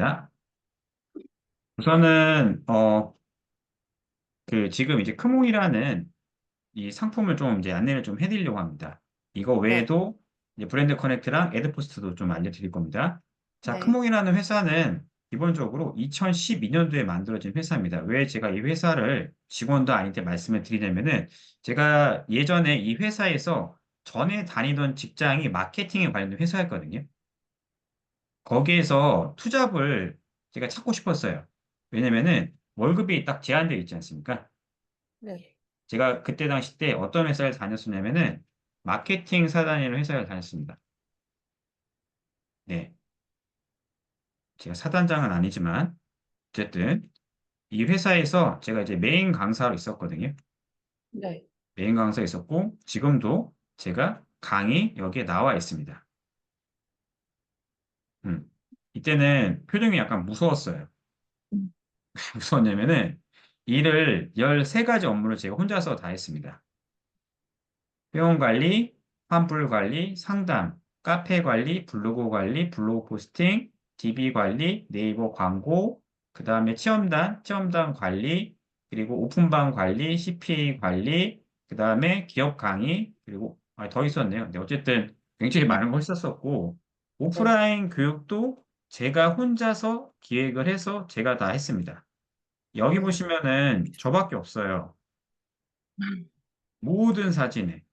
하겠습니다. 우선은 지금 이제 크몽이라는 이 상품을 좀 이제 안내를 좀 해드리려고 합니다. 이거 네, 외에도 이제 브랜드 커넥트랑 애드포스트도 좀 알려드릴 겁니다. 자, 네, 크몽이라는 회사는 기본적으로 2012년도에 만들어진 회사입니다. 왜 제가 이 회사를 직원도 아닌데 말씀을 드리냐면은 제가 예전에 이 회사에서 전에 다니던 직장이 마케팅에 관련된 회사였거든요. 거기에서 투잡을 제가 찾고 싶었어요. 왜냐면은 월급이 딱 제한되어 있지 않습니까? 네. 제가 그때 당시 때 어떤 회사를 다녔었냐면은 마케팅 사단이라는 회사를 다녔습니다. 네. 제가 사단장은 아니지만 어쨌든 이 회사에서 제가 이제 메인 강사로 있었거든요. 네. 메인 강사 있었고 지금도 제가 강의 여기에 나와 있습니다. 음. 이때는 표정이 약간 무서웠어요. 음, 무서웠냐면은 일을 13가지 업무를 제가 혼자서 다 했습니다. 회원 관리, 환불 관리, 상담, 카페 관리, 블로그 관리, 블로그 포스팅, DB 관리, 네이버 광고, 그 다음에 체험단 관리, 그리고 오픈방 관리, CPA 관리, 그 다음에 기업 강의, 그리고 더 있었네요. 근데 어쨌든 굉장히 많은 걸 했었었고, 네. 오프라인 교육도 제가 혼자서 기획을 해서 제가 다 했습니다. 여기 음, 보시면은 저밖에 없어요. 모든 사진에.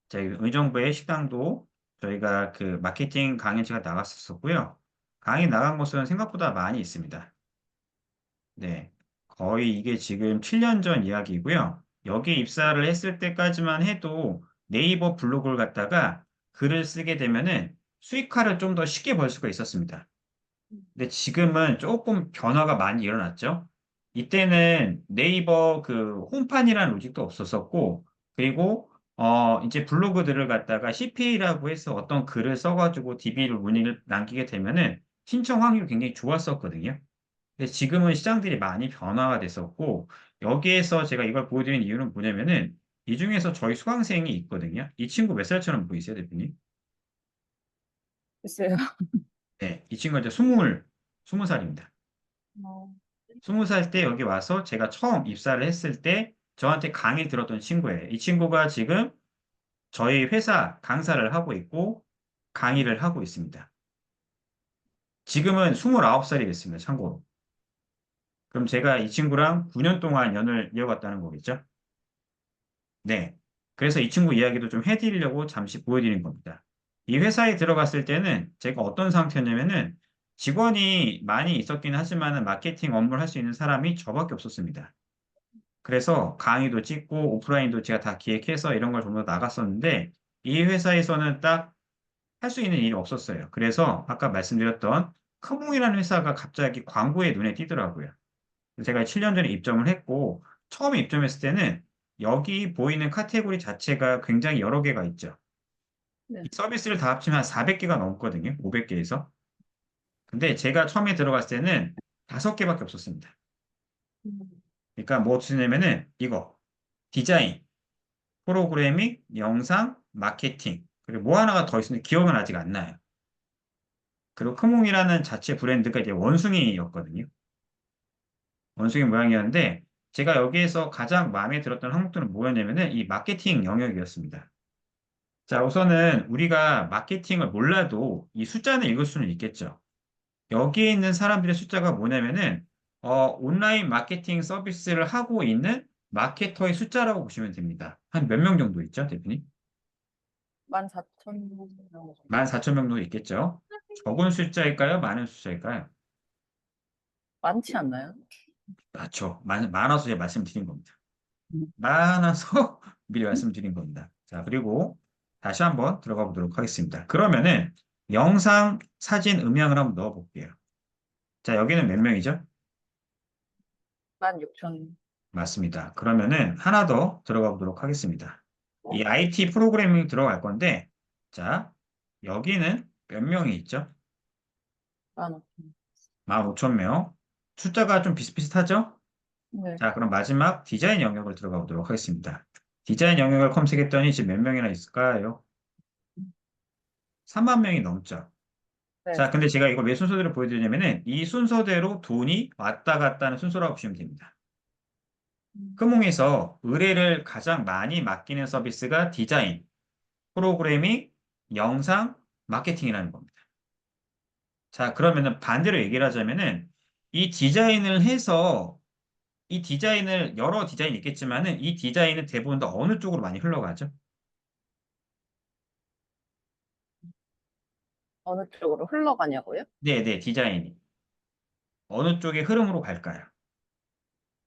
저희 의정부의 식당도 저희가 그 마케팅 강의 제가 나갔었었고요. 강의 나간 곳은 생각보다 많이 있습니다. 네. 거의 이게 지금 7년 전 이야기이고요. 여기 입사를 했을 때까지만 해도 네이버 블로그를 갖다가 글을 쓰게 되면은 수익화를 좀 더 쉽게 벌 수가 있었습니다. 근데 지금은 조금 변화가 많이 일어났죠. 이때는 네이버 그 홈판이라는 로직도 없었었고, 그리고 이제 블로그들을 갖다가 CPA라고 해서 어떤 글을 써가지고 DB를 문의를 남기게 되면은 신청 확률이 굉장히 좋았었거든요. 근데 지금은 시장들이 많이 변화가 됐었고, 여기에서 제가 이걸 보여드리는 이유는 뭐냐면은 이 중에서 저희 수강생이 있거든요. 이 친구 몇 살처럼 보이세요, 대표님? 글쎄요. 네, 이 친구가 이제 20 살입니다. 어, 20살 때 여기 와서 제가 처음 입사를 했을 때 저한테 강의 들었던 친구예요. 이 친구가 지금 저희 회사 강사를 하고 있고 강의를 하고 있습니다. 지금은 29살이 됐습니다. 참고로. 그럼 제가 이 친구랑 9년 동안 연을 이어갔다는 거겠죠? 네. 그래서 이 친구 이야기도 좀 해드리려고 잠시 보여드린 겁니다. 이 회사에 들어갔을 때는 제가 어떤 상태였냐면은 직원이 많이 있었긴 하지만은 마케팅 업무를 할 수 있는 사람이 저밖에 없었습니다. 그래서 강의도 찍고 오프라인도 제가 다 기획해서 이런 걸 전부 다 나갔었는데 이 회사에서는 딱 할 수 있는 일이 없었어요. 그래서 아까 말씀드렸던 크몽이라는 회사가 갑자기 광고에 눈에 띄더라고요. 제가 7년 전에 입점을 했고 처음에 입점했을 때는 여기 보이는 카테고리 자체가 굉장히 여러 개가 있죠. 이 네. 서비스를 다 합치면 한 400개가 넘거든요. 500개에서. 근데 제가 처음에 들어갔을 때는 5개밖에 없었습니다. 음, 그러니까 뭐 쓰냐면은 이거 디자인, 프로그래밍, 영상, 마케팅, 그리고 뭐 하나가 더 있는데 기억은 아직 안 나요. 그리고 크몽이라는 자체 브랜드가 이제 원숭이였거든요. 원숭이 모양이었는데 제가 여기에서 가장 마음에 들었던 항목들은 뭐였냐면은 이 마케팅 영역이었습니다. 자, 우선은 우리가 마케팅을 몰라도 이 숫자는 읽을 수는 있겠죠. 여기에 있는 사람들의 숫자가 뭐냐면은 온라인 마케팅 서비스를 하고 있는 마케터의 숫자라고 보시면 됩니다. 한 몇 명 정도 있죠, 대표님? 14,000명 정도. 14,000명 정도 있겠죠. 적은 숫자일까요? 많은 숫자일까요? 많지 않나요? 맞죠. 많아서 제가 말씀드린 겁니다. 음, 많아서 미리 말씀드린 겁니다. 자, 그리고 다시 한번 들어가 보도록 하겠습니다. 그러면은 영상, 사진, 음향을 한번 넣어 볼게요. 자, 여기는 몇 명이죠? 16,000. 맞습니다. 그러면은 하나 더 들어가 보도록 하겠습니다. 이 IT 프로그래밍 들어갈 건데, 자, 여기는 몇 명이 있죠? 15,000. 15,000명. 숫자가 좀 비슷비슷하죠? 네. 자, 그럼 마지막 디자인 영역을 들어가 보도록 하겠습니다. 디자인 영역을 검색했더니 지금 몇 명이나 있을까요? 3만 명이 넘죠. 네. 자, 근데 제가 이걸 왜 순서대로 보여드리냐면은 이 순서대로 돈이 왔다 갔다 하는 순서라고 보시면 됩니다. 음. 크몽에서 의뢰를 가장 많이 맡기는 서비스가 디자인, 프로그래밍, 영상, 마케팅이라는 겁니다. 자, 그러면은 반대로 얘기를 하자면은 이 디자인을 해서 이 디자인을 여러 디자인이 있겠지만은 이 디자인은 대부분 다 어느 쪽으로 많이 흘러가죠? 어느 쪽으로 흘러가냐고요? 네, 네, 디자인이 어느 쪽의 흐름으로 갈까요?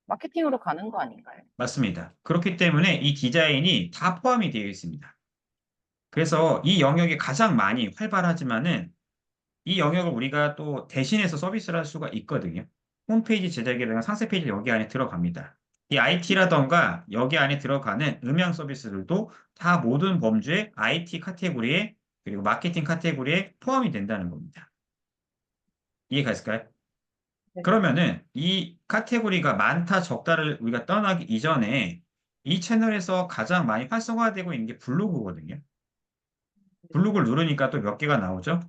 마케팅으로 가는 거 아닌가요? 맞습니다. 그렇기 때문에 이 디자인이 다 포함이 되어 있습니다. 그래서 이 영역이 가장 많이 활발하지만은 이 영역을 우리가 또 대신해서 서비스를 할 수가 있거든요. 홈페이지 제작이라든가 상세 페이지 여기 안에 들어갑니다. 이 IT라던가 여기 안에 들어가는 음향 서비스들도 다 모든 범주의 IT 카테고리에 그리고 마케팅 카테고리에 포함이 된다는 겁니다. 이해가 있을까요? 네. 그러면은 이 카테고리가 많다 적다를 우리가 떠나기 이전에 이 채널에서 가장 많이 활성화되고 있는 게 블로그거든요. 블로그를 누르니까 또 몇 개가 나오죠?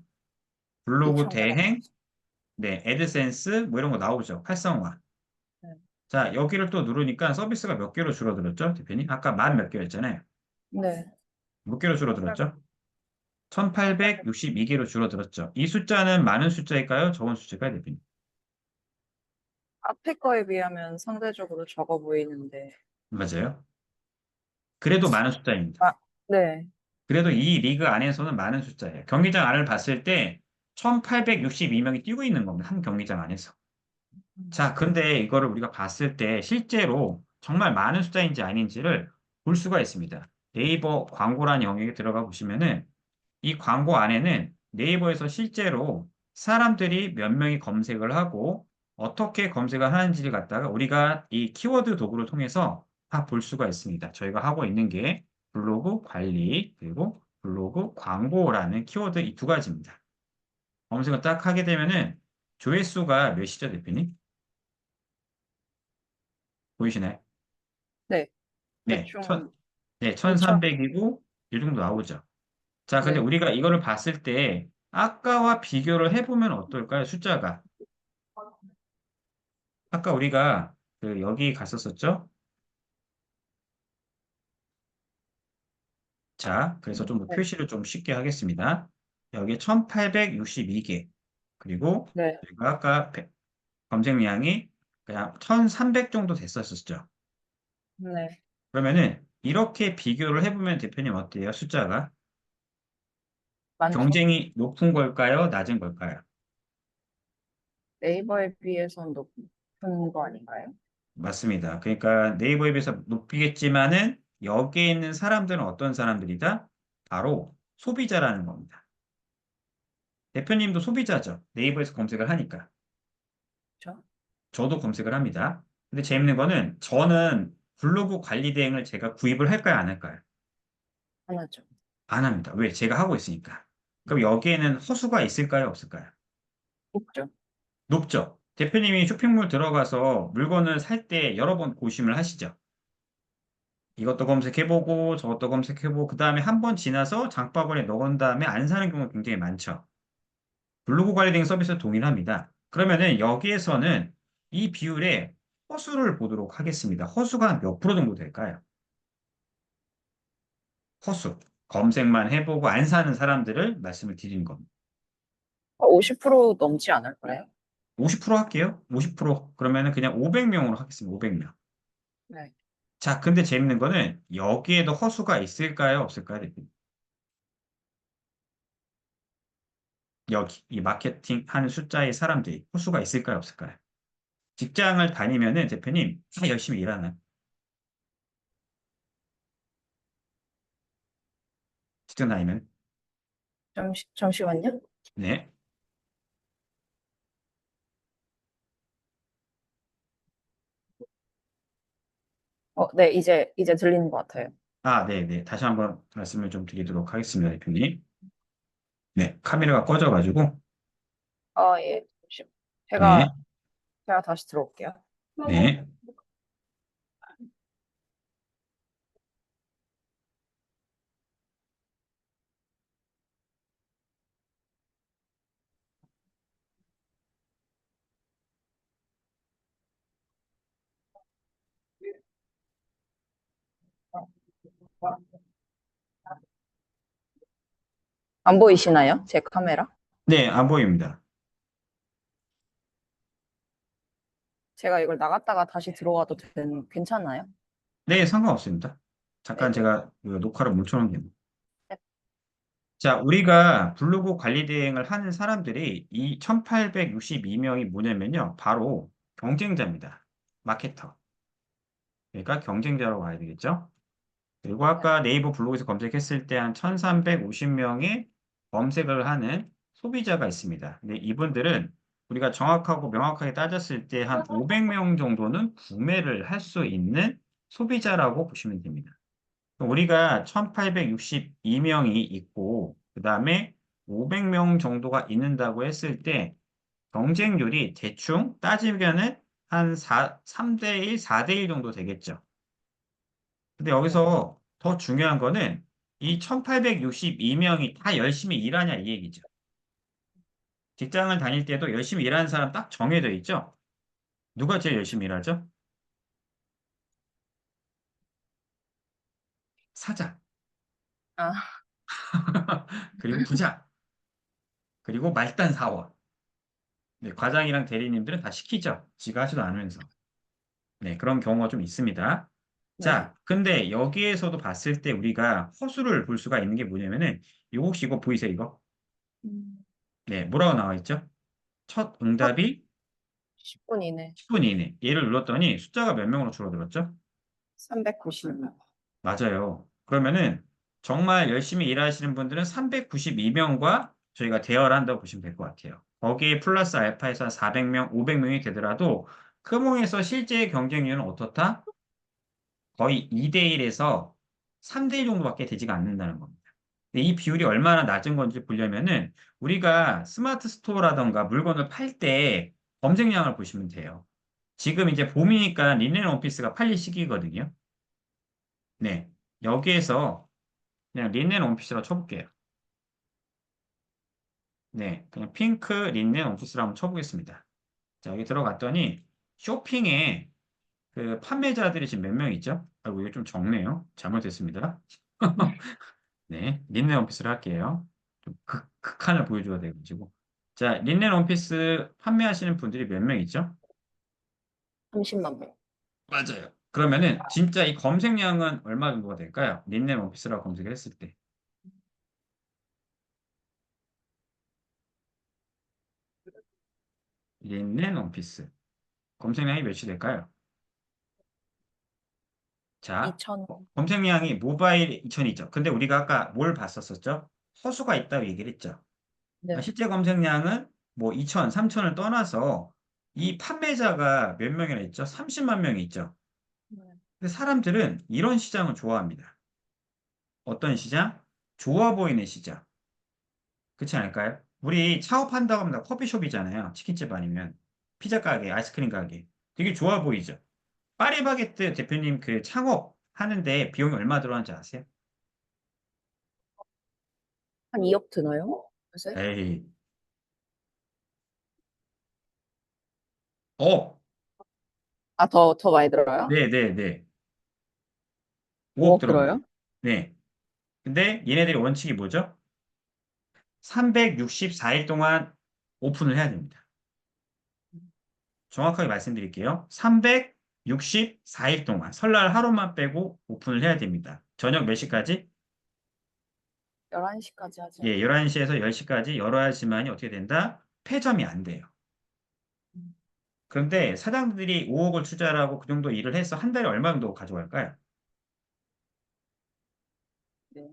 블로그 2천 개나 대행, 나왔어요. 네, 애드센스 뭐 이런 거 나오죠. 활성화. 네. 자, 여기를 또 누르니까 서비스가 몇 개로 줄어들었죠, 대표님? 아까 만 몇 개였잖아요. 네. 몇 개로 1,800. 줄어들었죠? 1862개로 줄어들었죠. 이 숫자는 많은 숫자일까요? 적은 숫자일까요, 대표님? 앞에 거에 비하면 상대적으로 적어 보이는데. 맞아요. 그래도 많은 숫자입니다. 아, 네. 그래도 이 리그 안에서는 많은 숫자예요. 경기장 안을 봤을 때 1862명이 뛰고 있는 겁니다. 한 경기장 안에서. 음. 자, 근데 이거를 우리가 봤을 때 실제로 정말 많은 숫자인지 아닌지를 볼 수가 있습니다. 네이버 광고라는 영역에 들어가 보시면은 이 광고 안에는 네이버에서 실제로 사람들이 몇 명이 검색을 하고 어떻게 검색을 하는지를 갖다가 우리가 이 키워드 도구를 통해서 다 볼 수가 있습니다. 저희가 하고 있는 게 블로그 관리 그리고 블로그 광고라는 키워드 이 두 가지입니다. 검색을 딱 하게 되면은 조회수가 몇이죠, 대표님? 보이시나요? 네. 네, 대충 네, 2천. 1300이고 이 정도 나오죠. 자, 근데 네. 우리가 이거를 봤을 때 아까와 비교를 해보면 어떨까요? 숫자가. 아까 우리가 그 여기 갔었었죠? 자, 그래서 좀 네. 표시를 좀 쉽게 하겠습니다. 여기 1862개. 그리고 네. 저희가 아까 검색량이 그냥 1300 정도 됐었었죠. 네. 그러면은 이렇게 비교를 해보면 대표님 어때요? 숫자가 많죠. 경쟁이 높은 걸까요? 낮은 걸까요? 네이버에 비해서는 높은 거 아닌가요? 맞습니다. 그러니까 네이버에 비해서 높이겠지만은 여기에 있는 사람들은 어떤 사람들이다? 바로 소비자라는 겁니다. 대표님도 소비자죠. 네이버에서 검색을 하니까. 그렇죠? 저도 검색을 합니다. 근데 재밌는 거는 저는 블로그 관리 대행을 제가 구입을 할까요? 안 할까요? 하나죠. 안 합니다. 왜? 제가 하고 있으니까. 그럼 여기에는 허수가 있을까요? 없을까요? 높죠. 높죠. 대표님이 쇼핑몰 들어가서 물건을 살 때 여러 번 고심을 하시죠. 이것도 검색해보고 저것도 검색해보고 그 다음에 한 번 지나서 장바구니에 넣은 다음에 안 사는 경우가 굉장히 많죠. 블로그 관리된 서비스 동일합니다. 그러면은 여기에서는 이 비율의 허수를 보도록 하겠습니다. 허수가 한 몇 프로 정도 될까요? 허수. 검색만 해보고 안 사는 사람들을 말씀을 드리는 겁니다. 50% 넘지 않을까요? 50% 할게요. 50%. 그러면은 그냥 500명으로 하겠습니다. 500명. 네. 자, 근데 재밌는 거는 여기에도 허수가 있을까요? 없을까요? 대표님? 여기 이 마케팅 하는 숫자의 사람들이 허수가 있을까요? 없을까요? 직장을 다니면은 대표님 다 열심히 일하나요? 직장 다니면 잠시만요. 네. 네, 이제 들리는 것 같아요. 아, 네, 네. 다시 한번 말씀을 좀 드리도록 하겠습니다, 대표님. 네, 카메라가 꺼져가지고 예. 네, 제가, 제가 다시 들어올게요. 네. 안 보이시나요? 제 카메라? 네, 안 보입니다. 제가 이걸 나갔다가 다시 들어와도 괜찮아요? 네, 상관없습니다. 잠깐 네네. 제가 그 녹화를 멈춰놓은 게. 자, 우리가 블로그 관리 대행을 하는 사람들이 이 1862명이 뭐냐면요. 바로 경쟁자입니다. 마케터. 그러니까 경쟁자로 봐야 되겠죠? 그리고 아까 네이버 블로그에서 검색했을 때 한 1350명의 검색을 하는 소비자가 있습니다. 근데 이분들은 우리가 정확하고 명확하게 따졌을 때 한 500명 정도는 구매를 할 수 있는 소비자라고 보시면 됩니다. 우리가 1862명이 있고, 그 다음에 500명 정도가 있는다고 했을 때 경쟁률이 대충 따지면은 한 3대 1, 4대 1 정도 되겠죠. 근데 네. 여기서 더 중요한 거는 이 1862명이 다 열심히 일하냐 이 얘기죠. 직장을 다닐 때도 열심히 일하는 사람 딱 정해져 있죠. 누가 제일 열심히 일하죠? 사장, 아, 그리고 부장, 그리고 말단 사원. 네, 과장이랑 대리님들은 다 시키죠. 지가 하지도 않으면서. 네, 그런 경우가 좀 있습니다. 네. 자, 근데 여기에서도 봤을 때 우리가 허수를 볼 수가 있는 게 뭐냐면은, 이거 혹시 이거 보이세요, 이거? 음. 네, 뭐라고 나와 있죠? 첫 첫 응답이 10분 이내 10분 이내. 얘를 눌렀더니 숫자가 몇 명으로 줄어들었죠? 390명. 맞아요. 그러면은 정말 열심히 일하시는 분들은 392명과 저희가 대화를 한다고 보시면 될 것 같아요. 거기에 플러스 알파에서 400명, 500명이 되더라도 크몽에서 실제 경쟁률은 어떻다? 거의 2대1에서 3대1 정도밖에 되지가 않는다는 겁니다. 근데 이 비율이 얼마나 낮은 건지 보려면은 우리가 스마트 스토어라던가 물건을 팔 때 검색량을 보시면 돼요. 지금 이제 봄이니까 리넨 원피스가 팔릴 시기거든요. 네. 여기에서 그냥 린넨 원피스라고 쳐볼게요. 네. 그냥 핑크 린넨 원피스라고 한번 쳐보겠습니다. 자, 여기 들어갔더니 쇼핑에 그 판매자들이 지금 몇 명 있죠? 아이고, 이거 좀 적네요. 잘못됐습니다. 네. 린넨 원피스를 할게요. 좀 극한을 보여줘야 돼가지고. 자, 린넨 원피스 판매하시는 분들이 몇 명 있죠? 30만 명. 맞아요. 그러면은 진짜 이 검색량은 얼마 정도가 될까요? 린넨 원피스라고 검색을 했을 때. 린넨 원피스. 검색량이 몇이 될까요? 자, 2천. 검색량이 모바일 2000이죠. 근데 우리가 아까 뭘 봤었었죠? 허수가 있다고 얘기를 했죠. 그러니까 네. 실제 검색량은 뭐 2000, 3000을 떠나서 이 판매자가 몇 명이나 있죠? 30만 명이 있죠. 네. 근데 사람들은 이런 시장을 좋아합니다. 어떤 시장? 좋아 보이는 시장. 그렇지 않을까요? 우리 창업한다고 하면 다 커피숍이잖아요. 치킨집 아니면 피자 가게, 아이스크림 가게. 되게 좋아 보이죠. 파리바게뜨 대표님 그 창업하는데 비용이 얼마 들어가는지 아세요? 한 2억 드나요? 요새? 에이, 어, 아, 더 많이 들어요? 네네네. 5억 5억 들어갑니다. 들어요? 네. 근데 얘네들이 원칙이 뭐죠? 364일 동안 오픈을 해야 됩니다. 정확하게 말씀드릴게요. 364일 동안 설날 하루만 빼고 오픈을 해야 됩니다. 저녁 몇 시까지? 11시까지 하지 예, 않나요? 11시에서 10시까지 열어야지만이 어떻게 된다? 폐점이 안 돼요. 음. 그런데 사장들이 5억을 투자를 하고 그 정도 일을 해서 한 달에 얼마 정도 가져갈까요? 네.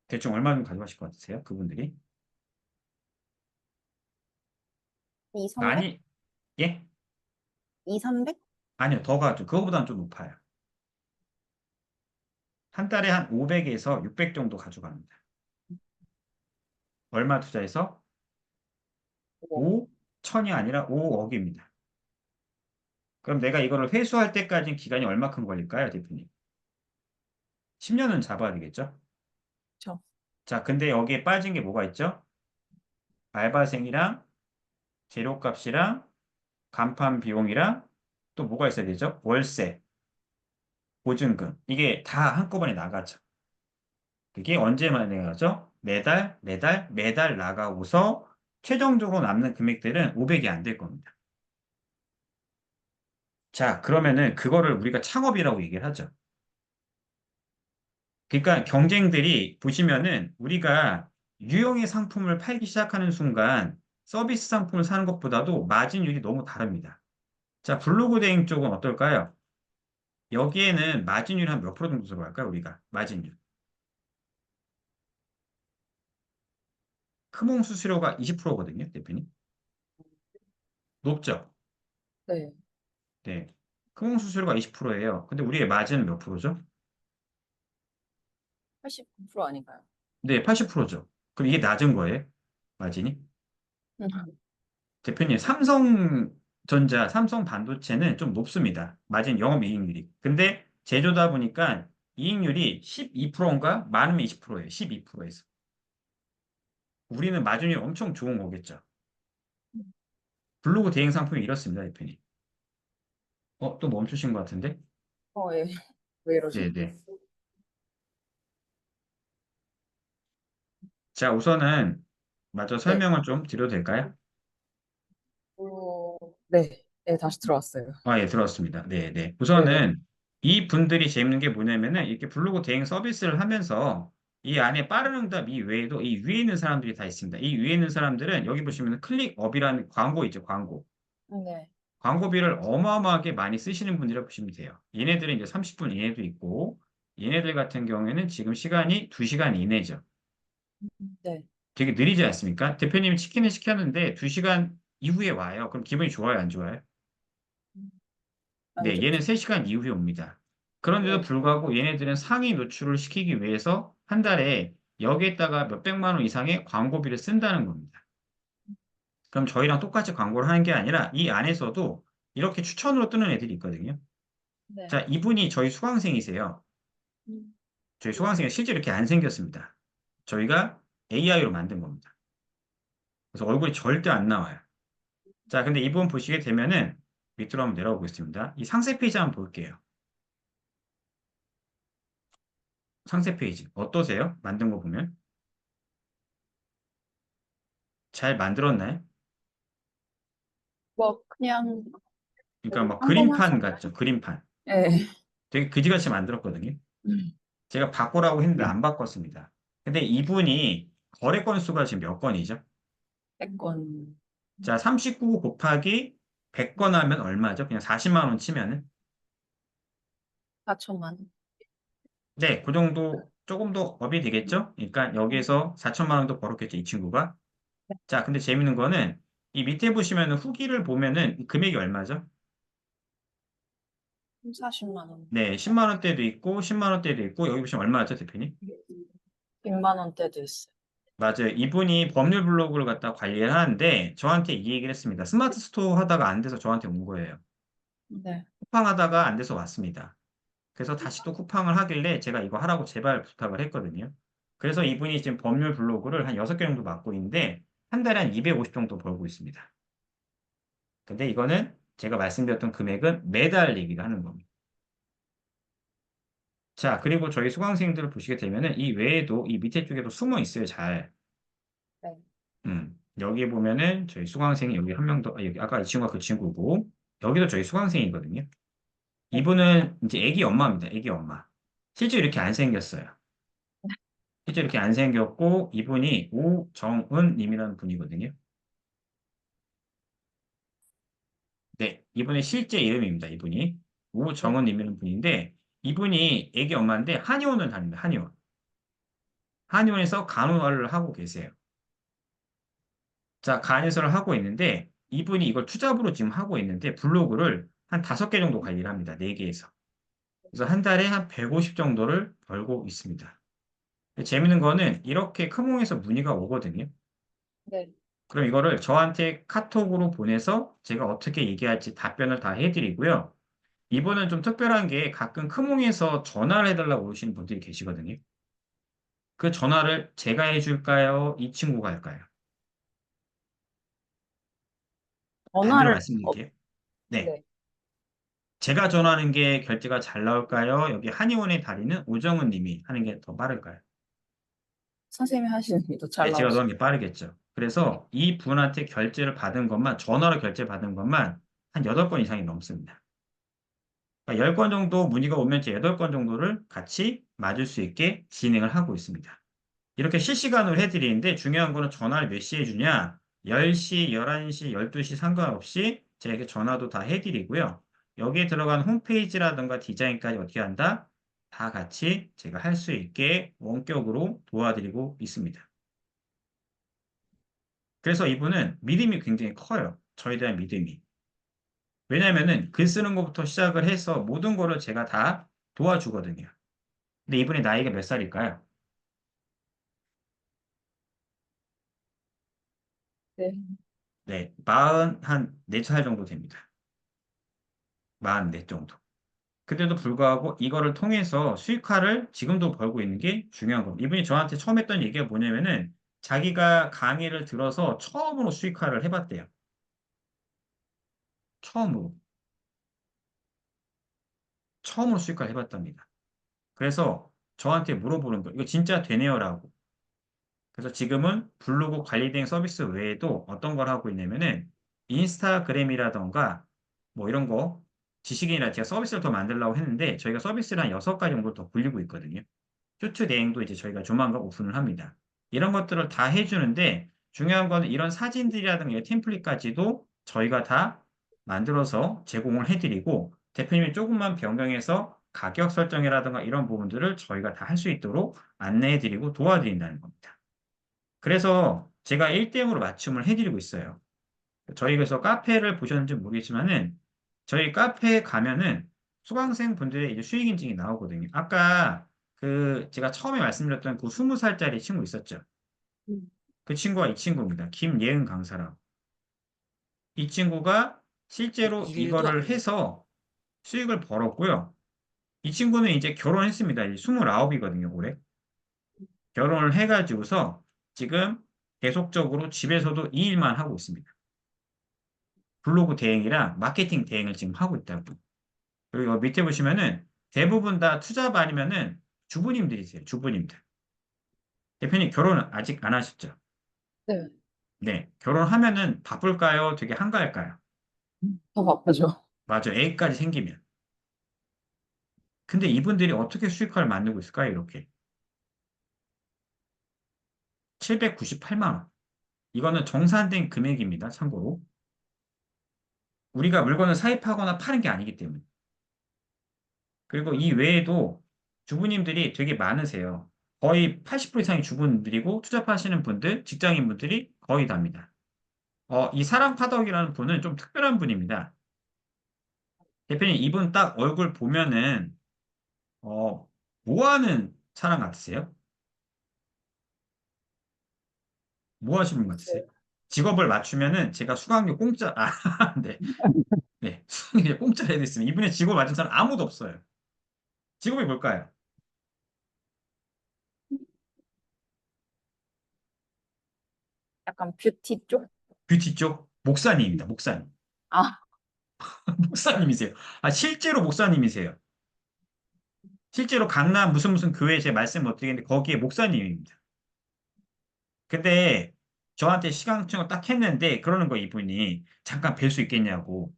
대충 얼마 정도 가져가실 것 같으세요? 그분들이? 2, 300? 많이, 예? 2, 300? 아니요, 더 가죠. 그거보다는 좀 높아요. 한 달에 한 500에서 600 정도 가져갑니다. 얼마 투자해서? 5억. 5천이 아니라 5억입니다. 그럼 내가 이거를 회수할 때까지 기간이 얼마큼 걸릴까요, 대표님? 10년은 잡아야 되겠죠? 저. 자, 근데 여기에 빠진 게 뭐가 있죠? 알바생이랑 재료값이랑 간판 비용이랑 또 뭐가 있어야 되죠? 월세. 보증금. 이게 다 한꺼번에 나가죠. 그게 언제만 나가죠? 매달, 매달, 매달 나가고서 최종적으로 남는 금액들은 500이 안 될 겁니다. 자, 그러면은 그거를 우리가 창업이라고 얘기를 하죠. 그러니까 경쟁들이 보시면은 우리가 유형의 상품을 팔기 시작하는 순간 서비스 상품을 사는 것보다도 마진율이 너무 다릅니다. 자, 블로그 대행 쪽은 어떨까요? 여기에는 마진율 한 몇 프로 정도 들어갈까요, 우리가? 마진율. 크몽 수수료가 20%거든요, 대표님. 높죠? 네. 네. 크몽 수수료가 20%예요. 근데 우리의 마진은 몇 프로죠? 89% 아닌가요? 네, 80%죠. 그럼 이게 낮은 거예요, 마진이? 음. 대표님, 삼성전자, 삼성 반도체는 좀 높습니다. 마진 영업이익률이. 근데 제조다 보니까 이익률이 12%인가? 많으면 20%예요. 12%에서. 우리는 마진이 엄청 좋은 거겠죠. 블로그 대행 상품이 이렇습니다, 대표님. 또 멈추신 것 같은데? 예. 왜 이러죠? 네네. 자, 우선은 마저 네. 설명을 좀 드려도 될까요? 네. 네, 다시 들어왔어요. 아, 예, 들었습니다. 네네. 네. 우선은 이 분들이 재밌는 게 뭐냐면은 이렇게 블로그 대행 서비스를 하면서 이 안에 빠른 응답 이 외에도 이 위에 있는 사람들이 다 있습니다. 이 위에 있는 사람들은 여기 보시면 클릭업이라는 광고 있죠, 광고. 네. 광고비를 어마어마하게 많이 쓰시는 분이라고 보시면 돼요. 얘네들은 이제 30분 이내도 있고, 얘네들 같은 경우에는 지금 시간이 2시간 이내죠. 네. 되게 느리지 않습니까? 대표님이 치킨을 시켰는데 2시간 이후에 와요. 그럼 기분이 좋아요, 안 좋아요? 안 네, 얘는 좋죠. 3시간 이후에 옵니다. 그런데도 네. 불구하고 얘네들은 상위 노출을 시키기 위해서 한 달에 여기에다가 몇백만 원 이상의 광고비를 쓴다는 겁니다. 그럼 저희랑 똑같이 광고를 하는 게 아니라 이 안에서도 이렇게 추천으로 뜨는 애들이 있거든요. 네. 자, 이분이 저희 수강생이세요. 음. 저희 수강생이 실제 이렇게 안 생겼습니다. 저희가 AI로 만든 겁니다. 그래서 얼굴이 절대 안 나와요. 자, 근데 이분 보시게 되면은 밑으로 한번 내려오고 있습니다. 이 상세 페이지 한번 볼게요. 상세 페이지. 어떠세요? 만든 거 보면. 잘 만들었나요? 뭐 그냥 그러니까 막 평범하지 그림판 않나요? 같죠. 그림판. 네. 되게 그지같이 만들었거든요. 음. 제가 바꾸라고 했는데 안 바꿨습니다. 근데 이분이 거래 건수가 지금 몇 건이죠? 패권 자, 39 곱하기 100건 하면 얼마죠? 그냥 40만 원 치면은. 4천만 원. 네, 그 정도 조금 더 업이 되겠죠? 그러니까 여기에서 4천만 원도 벌었겠죠, 이 친구가. 자, 근데 재밌는 거는 이 밑에 보시면은 후기를 보면은 이 금액이 얼마죠? 40만 원. 네, 10만 원대도 있고 10만 원대도 있고 여기 보시면 얼마죠, 대표님? 100만 원대도 있어요. 맞아요. 이분이 법률 블로그를 갖다 관리를 하는데 저한테 이 얘기를 했습니다. 스마트 스토어 하다가 안 돼서 저한테 온 거예요. 네. 쿠팡 하다가 안 돼서 왔습니다. 그래서 다시 또 쿠팡을 하길래 제가 이거 하라고 제발 부탁을 했거든요. 그래서 이분이 지금 법률 블로그를 한 6개 정도 맡고 있는데 한 달에 한 250 정도 벌고 있습니다. 근데 이거는 제가 말씀드렸던 금액은 매달 얘기를 하는 겁니다. 자, 그리고 저희 수강생들을 보시게 되면은 이 외에도 이 밑에 쪽에도 숨어 있어요, 잘. 네. 여기 보면은 저희 수강생이 여기 한 명 더, 여기 아까 이 친구가 그 친구고, 여기도 저희 수강생이거든요. 네. 이분은 이제 애기 엄마입니다. 애기 엄마. 실제 이렇게 안 생겼어요. 실제 이렇게 안 생겼고, 이분이 오정은 님이라는 분이거든요. 네, 이분의 실제 이름입니다. 이분이. 네. 오정은 님이라는 분인데, 이분이 애기 엄마인데 한의원을 다닙니다. 한의원. 한의원에서 간호사를 하고 계세요. 자, 간호사를 하고 있는데, 이분이 이걸 투잡으로 지금 하고 있는데, 블로그를 한 5개 정도 관리를 합니다. 4개에서. 그래서 한 달에 한 150 정도를 벌고 있습니다. 재밌는 거는 이렇게 크몽에서 문의가 오거든요. 네. 그럼 이거를 저한테 카톡으로 보내서 제가 어떻게 얘기할지 답변을 다 해드리고요. 이분은 좀 특별한 게 가끔 크몽에서 전화를 해달라고 오시는 분들이 계시거든요. 그 전화를 제가 해줄까요? 이 친구가 할까요? 반대로 전화를 말씀드릴게요. 네. 네. 제가 전화하는 게 결제가 잘 나올까요? 여기 한의원의 달인은 오정은 님이 하는 게 더 빠를까요? 선생님이 하시는 게 더 네, 잘 제가 나오시. 넣은 게 빠르겠죠. 그래서 이 분한테 결제를 받은 것만, 전화로 결제 받은 것만 한 8건 이상이 넘습니다. 그러니까 10건 정도 문의가 오면 제 8건 정도를 같이 맞을 수 있게 진행을 하고 있습니다. 이렇게 실시간으로 해드리는데 중요한 거는 전화를 몇 시에 주냐? 10시, 11시, 12시 상관없이 제가 이렇게 전화도 다 해드리고요. 여기에 들어간 홈페이지라든가 디자인까지 어떻게 한다? 다 같이 제가 할 수 있게 원격으로 도와드리고 있습니다. 그래서 이분은 믿음이 굉장히 커요. 저에 대한 믿음이. 왜냐면은 글 쓰는 것부터 시작을 해서 모든 거를 제가 다 도와주거든요. 근데 이분의 나이가 몇 살일까요? 네. 네, 44살 정도 됩니다. 44 정도. 그때도 불구하고 이거를 통해서 수익화를 지금도 벌고 있는 게 중요한 겁니다. 이분이 저한테 처음 했던 얘기가 뭐냐면은 자기가 강의를 들어서 처음으로 수익화를 해봤대요. 처음으로. 처음으로 수익화를 해봤답니다. 그래서 저한테 물어보는 거예요. 이거 진짜 되네요라고. 그래서 지금은 블로그 관리 대행 서비스 외에도 어떤 걸 하고 있냐면은 인스타그램이라던가 뭐 이런 거 지식인이라 제가 서비스를 더 만들려고 했는데 저희가 서비스를 한 6가지 정도 더 굴리고 있거든요. 쇼츠 대행도 이제 저희가 조만간 오픈을 합니다. 이런 것들을 다 해주는데 중요한 거는 이런 사진들이라든가 이 템플릿까지도 저희가 다 만들어서 제공을 해드리고 대표님이 조금만 변경해서 가격 설정이라든가 이런 부분들을 저희가 다 할 수 있도록 안내해드리고 도와드린다는 겁니다. 그래서 제가 1대0으로 맞춤을 해드리고 있어요. 저희 그래서 카페를 보셨는지 모르겠지만은 저희 카페에 가면은 수강생 분들의 이제 수익 인증이 나오거든요. 아까 그 제가 처음에 말씀드렸던 그 20살짜리 친구 있었죠. 음. 그 친구가 이 친구입니다. 김예은 강사라고. 이 친구가 실제로 일도 이거를 아니고. 해서 수익을 벌었고요. 이 친구는 이제 결혼했습니다. 이제 29이거든요, 올해. 결혼을 해가지고서 지금 계속적으로 집에서도 이 일만 하고 있습니다. 블로그 대행이랑 마케팅 대행을 지금 하고 있다고. 그리고 밑에 보시면은 대부분 다 투잡 아니면은 주부님들이세요. 주부님들. 대표님 결혼은 아직 안 하셨죠? 네. 네. 결혼하면은 바쁠까요? 되게 한가할까요? 더 바쁘죠. 맞아. 애까지 생기면. 근데 이분들이 어떻게 수익화를 만들고 있을까요? 이렇게. 798만 원. 이거는 정산된 금액입니다. 참고로. 우리가 물건을 사입하거나 파는 게 아니기 때문에. 그리고 이 외에도 주부님들이 되게 많으세요. 거의 80% 이상이 주부님들이고 투잡하시는 분들, 직장인분들이 거의 다입니다. 이 사랑파덕이라는 분은 좀 특별한 분입니다. 대표님, 이분 딱 얼굴 보면은, 어, 뭐 하는 사람 같으세요? 뭐 하시는 분 같으세요? 글쎄요. 직업을 맞추면은 제가 수강료 공짜, 네, 네, 수강료 공짜로 해드리겠습니다. 이분의 직업을 맞춘 사람 아무도 없어요. 직업이 뭘까요? 약간 뷰티 쪽? 뷰티 쪽? 목사님입니다. 목사님. 아, 목사님이세요. 실제로 목사님이세요. 실제로 강남 무슨 무슨 교회 제 말씀 못 드리겠는데 거기에 목사님입니다. 근데 저한테 시간 청을 딱 했는데 그러는 거 이분이 잠깐 뵐 수 있겠냐고.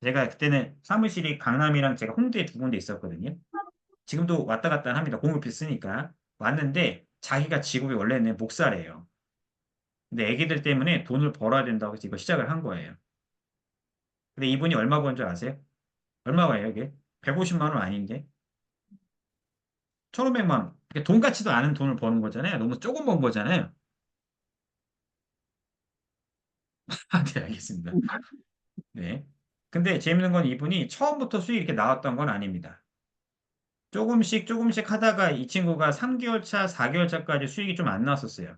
제가 그때는 사무실이 강남이랑 제가 홍대에 두 군데 있었거든요. 지금도 왔다 갔다 합니다. 공급비 쓰니까. 왔는데 자기가 직업이 원래는 목사래요. 근데 애기들 때문에 돈을 벌어야 된다고 해서 이거 시작을 한 거예요. 근데 이분이 얼마 번 줄 아세요? 얼마가요, 이게? 150만 원 아닌데? 1,500만 원. 이게 돈 같지도 않은 돈을 버는 거잖아요. 너무 조금 번 거잖아요. 네, 알겠습니다. 네. 근데 재밌는 건 이분이 처음부터 수익이 이렇게 나왔던 건 아닙니다. 조금씩 조금씩 하다가 이 친구가 3개월 차, 4개월 차까지 수익이 좀 안 나왔었어요.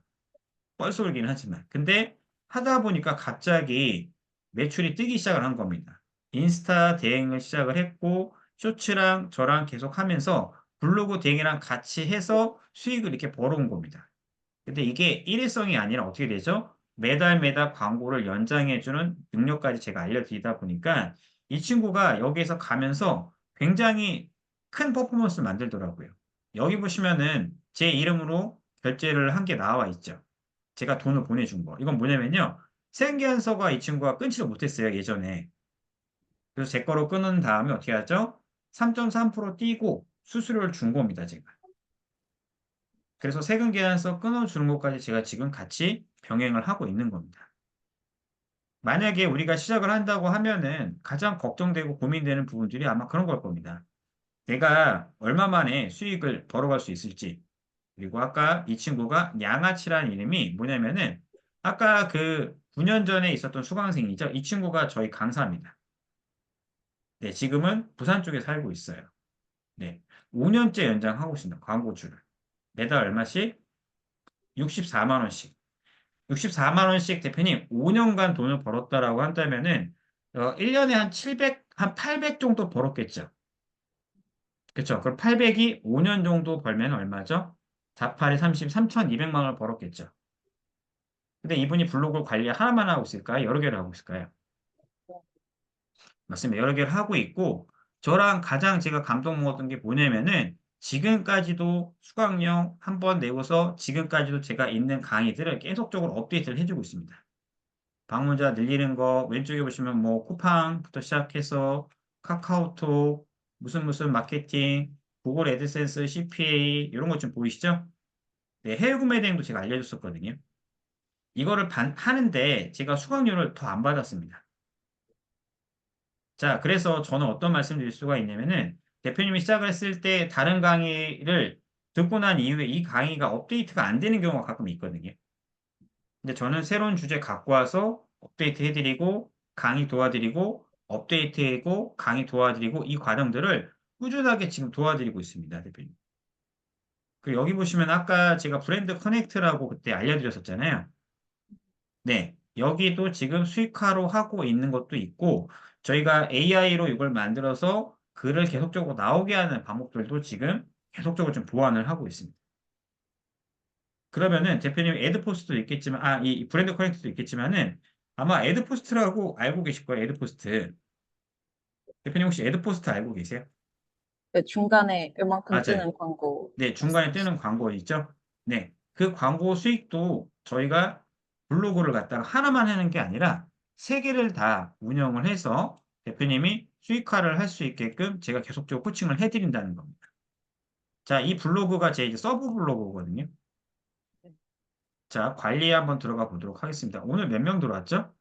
뻘쏠긴 하지만. 근데 하다 보니까 갑자기 매출이 뜨기 시작을 한 겁니다. 인스타 대행을 시작을 했고, 쇼츠랑 저랑 계속 하면서 블로그 대행이랑 같이 해서 수익을 이렇게 벌어온 겁니다. 근데 이게 일회성이 아니라 어떻게 되죠? 매달 매달 광고를 연장해주는 능력까지 제가 알려드리다 보니까 이 친구가 여기에서 가면서 굉장히 큰 퍼포먼스를 만들더라고요. 여기 보시면은 제 이름으로 결제를 한 게 나와 있죠. 제가 돈을 보내준 거. 이건 뭐냐면요. 생계한서가 이 친구가 끊지를 못했어요, 예전에. 그래서 제 거로 끊은 다음에 어떻게 하죠? 3.3% 띄고 수수료를 준 겁니다, 제가. 그래서 세금 계산서 끊어주는 것까지 제가 지금 같이 병행을 하고 있는 겁니다. 만약에 우리가 시작을 한다고 하면은 가장 걱정되고 고민되는 부분들이 아마 그런 걸 겁니다. 내가 얼마 만에 수익을 벌어갈 수 있을지. 그리고 아까 이 친구가 양아치라는 이름이 뭐냐면은 아까 그 9년 전에 있었던 수강생이죠. 이 친구가 저희 강사입니다. 네, 지금은 부산 쪽에 살고 있어요. 네, 5년째 연장하고 있습니다. 광고주를. 매달 얼마씩? 64만 원씩. 64만 원씩 대표님 5년간 돈을 벌었다라고 한다면은 1년에 한 700, 한 800 정도 벌었겠죠. 그렇죠. 그럼 800이 5년 정도 벌면 얼마죠? 4, 8에 30, 3,200만 원을 벌었겠죠. 근데 이분이 블로그 관리 하나만 하고 있을까요? 여러 개를 하고 있을까요? 맞습니다. 여러 개를 하고 있고 저랑 가장 제가 감동 먹었던 게 뭐냐면은 지금까지도 수강료 한 번 내고서 지금까지도 제가 있는 강의들을 계속적으로 업데이트를 해주고 있습니다. 방문자 늘리는 거 왼쪽에 보시면 뭐 쿠팡부터 시작해서 카카오톡 무슨 무슨 마케팅 구글 애드센스 CPA 이런 것 좀 보이시죠? 네, 해외 구매 대행도 제가 알려줬었거든요. 이거를 하는데 제가 수강료를 더 안 받았습니다. 자, 그래서 저는 어떤 말씀 드릴 수가 있냐면은 대표님이 시작을 했을 때 다른 강의를 듣고 난 이후에 이 강의가 업데이트가 안 되는 경우가 가끔 있거든요. 근데 저는 새로운 주제 갖고 와서 업데이트 해드리고 강의 도와드리고 업데이트하고 강의 도와드리고 이 과정들을 꾸준하게 지금 도와드리고 있습니다, 대표님. 그리고 여기 보시면 아까 제가 브랜드 커넥트라고 그때 알려드렸었잖아요. 네, 여기도 지금 수익화로 하고 있는 것도 있고 저희가 AI로 이걸 만들어서 글을 계속적으로 나오게 하는 방법들도 지금 계속적으로 좀 보완을 하고 있습니다. 그러면은 대표님 애드포스트도 있겠지만, 이 브랜드 커넥트도 있겠지만은 아마 애드포스트라고 알고 계실 거예요, 애드포스트. 대표님 혹시 애드포스트 알고 계세요? 네, 중간에 요만큼 맞아요. 뜨는 광고 네, 중간에 뜨는 말씀하시죠. 광고 있죠? 네. 그 광고 수익도 저희가 블로그를 갖다가 하나만 하는 게 아니라 세 개를 다 운영을 해서 대표님이 수익화를 할 수 있게끔 제가 계속적으로 코칭을 해드린다는 겁니다. 자, 이 블로그가 제 이제 서브 블로그거든요. 네, 자, 관리에 한번 들어가 보도록 하겠습니다. 오늘 몇 명 들어왔죠?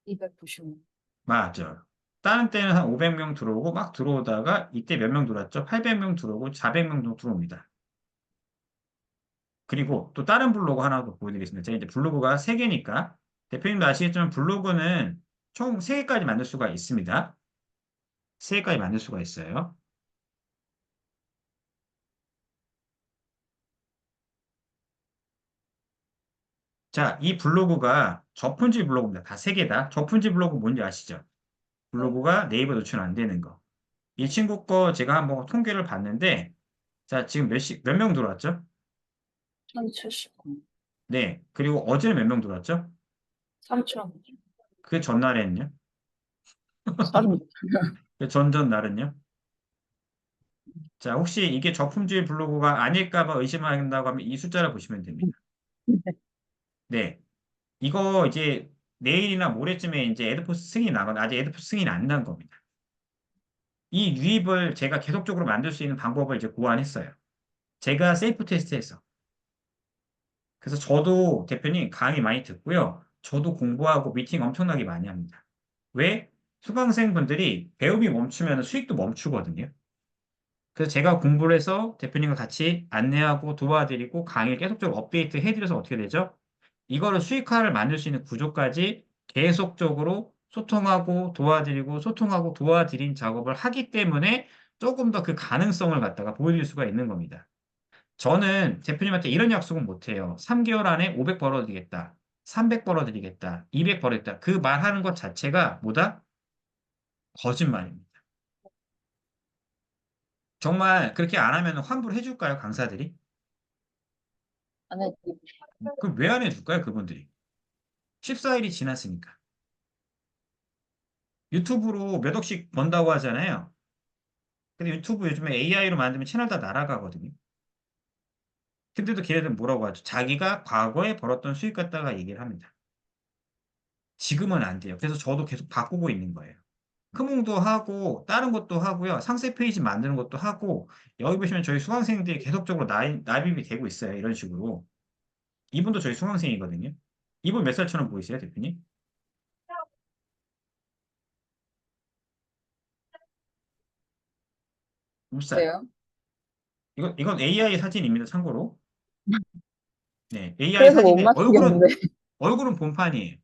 290원. 맞아요. 다른 때는 한 500명 들어오고 막 들어오다가 이때 몇 명 들어왔죠? 800명 들어오고 400명 정도 들어옵니다. 그리고 또 다른 블로그 하나 더 보여드리겠습니다. 제가 이제 블로그가 3개니까 대표님도 아시겠지만 블로그는 총 3개까지 만들 수가 있습니다. 3개까지 만들 수가 있어요. 자, 이 블로그가 저품질 블로그입니다. 다 3개다. 저품질 블로그 뭔지 아시죠? 네, 블로그가 네이버 노출 안 되는 거. 이 친구 거 제가 한번 통계를 봤는데 자, 지금 몇 명 들어왔죠? 1070원. 네. 그리고 어제는 몇 명 들어왔죠? 3,000원. 그 전날에는요? 서른. 그 전전날은요? 자, 혹시 이게 저품질 블로그가 아닐까 봐 의심한다고 하면 이 숫자를 보시면 됩니다. 네. 네. 이거 이제 내일이나 모레쯤에 이제 에드포스 승인이 나거나 아직 에드포스 승인이 안 난 겁니다. 이 유입을 제가 계속적으로 만들 수 있는 방법을 이제 고안했어요. 제가 셀프 테스트해서. 그래서 저도 대표님 강의 많이 듣고요. 저도 공부하고 미팅 엄청나게 많이 합니다. 왜? 수강생분들이 배움이 멈추면 수익도 멈추거든요. 그래서 제가 공부를 해서 대표님과 같이 안내하고 도와드리고 강의를 계속적으로 업데이트 해드려서 어떻게 되죠? 이거를 수익화를 만들 수 있는 구조까지 계속적으로 소통하고 도와드리고 소통하고 도와드린 작업을 하기 때문에 조금 더 그 가능성을 갖다가 보여줄 수가 있는 겁니다. 저는 대표님한테 이런 약속은 못 해요. 3개월 안에 500 벌어드리겠다. 300 벌어드리겠다. 200 벌어드리겠다. 그 말하는 것 자체가 뭐다? 거짓말입니다. 정말 그렇게 안 하면 환불해 줄까요, 강사들이? 안 해도 그럼 왜 안 해줄까요, 그분들이? 14일이 지났으니까. 유튜브로 몇 억씩 번다고 하잖아요. 근데 유튜브 요즘에 AI로 만들면 채널 다 날아가거든요. 근데도 걔네들은 뭐라고 하죠? 자기가 과거에 벌었던 수익 갖다가 얘기를 합니다. 지금은 안 돼요. 그래서 저도 계속 바꾸고 있는 거예요. 크몽도 하고 다른 것도 하고요. 상세 페이지 만드는 것도 하고 여기 보시면 저희 수강생들이 계속적으로 납입이 되고 있어요. 이런 식으로. 이분도 저희 수강생이거든요. 이분 몇 살처럼 보이세요, 대표님? 몇 살. 그래요? 이건 AI 사진입니다, 참고로. 네, AI 그래서 못 사진에 얼굴은, 맞추겠는데. 얼굴은 본판이에요.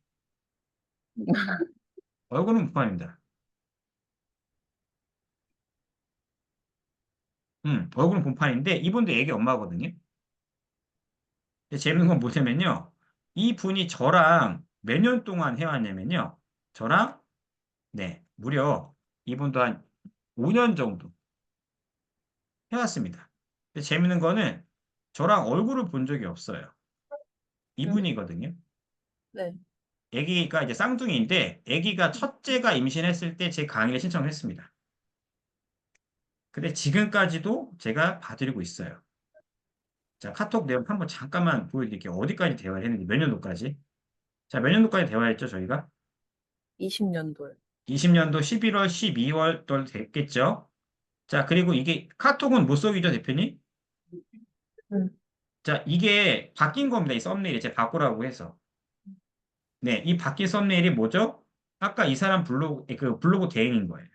얼굴은 본판입니다. 얼굴은 본판인데 이분도 애기 엄마거든요. 근데 재밌는 건 뭐냐면요. 이 분이 저랑 몇 년 동안 해왔냐면요. 저랑, 네, 무려 이분도 한 5년 정도 해왔습니다. 근데 재밌는 거는 저랑 얼굴을 본 적이 없어요. 음, 이분이거든요. 네. 아기가 이제 쌍둥이인데 아기가 첫째가 임신했을 때 제 강의를 신청했습니다. 근데 지금까지도 제가 봐드리고 있어요. 자, 카톡 내용 한번 잠깐만 보여드릴게요. 어디까지 대화를 했는지, 몇 년도까지. 자, 몇 년도까지 대화했죠, 저희가? 20년도요. 20년도 11월, 12월 또 됐겠죠? 자, 그리고 이게 카톡은 못 속이죠, 대표님? 음, 자, 이게 바뀐 겁니다. 이 썸네일이 제가 바꾸라고 해서. 네, 이 바뀐 썸네일이 뭐죠? 아까 이 사람 블로그 대행인 거예요.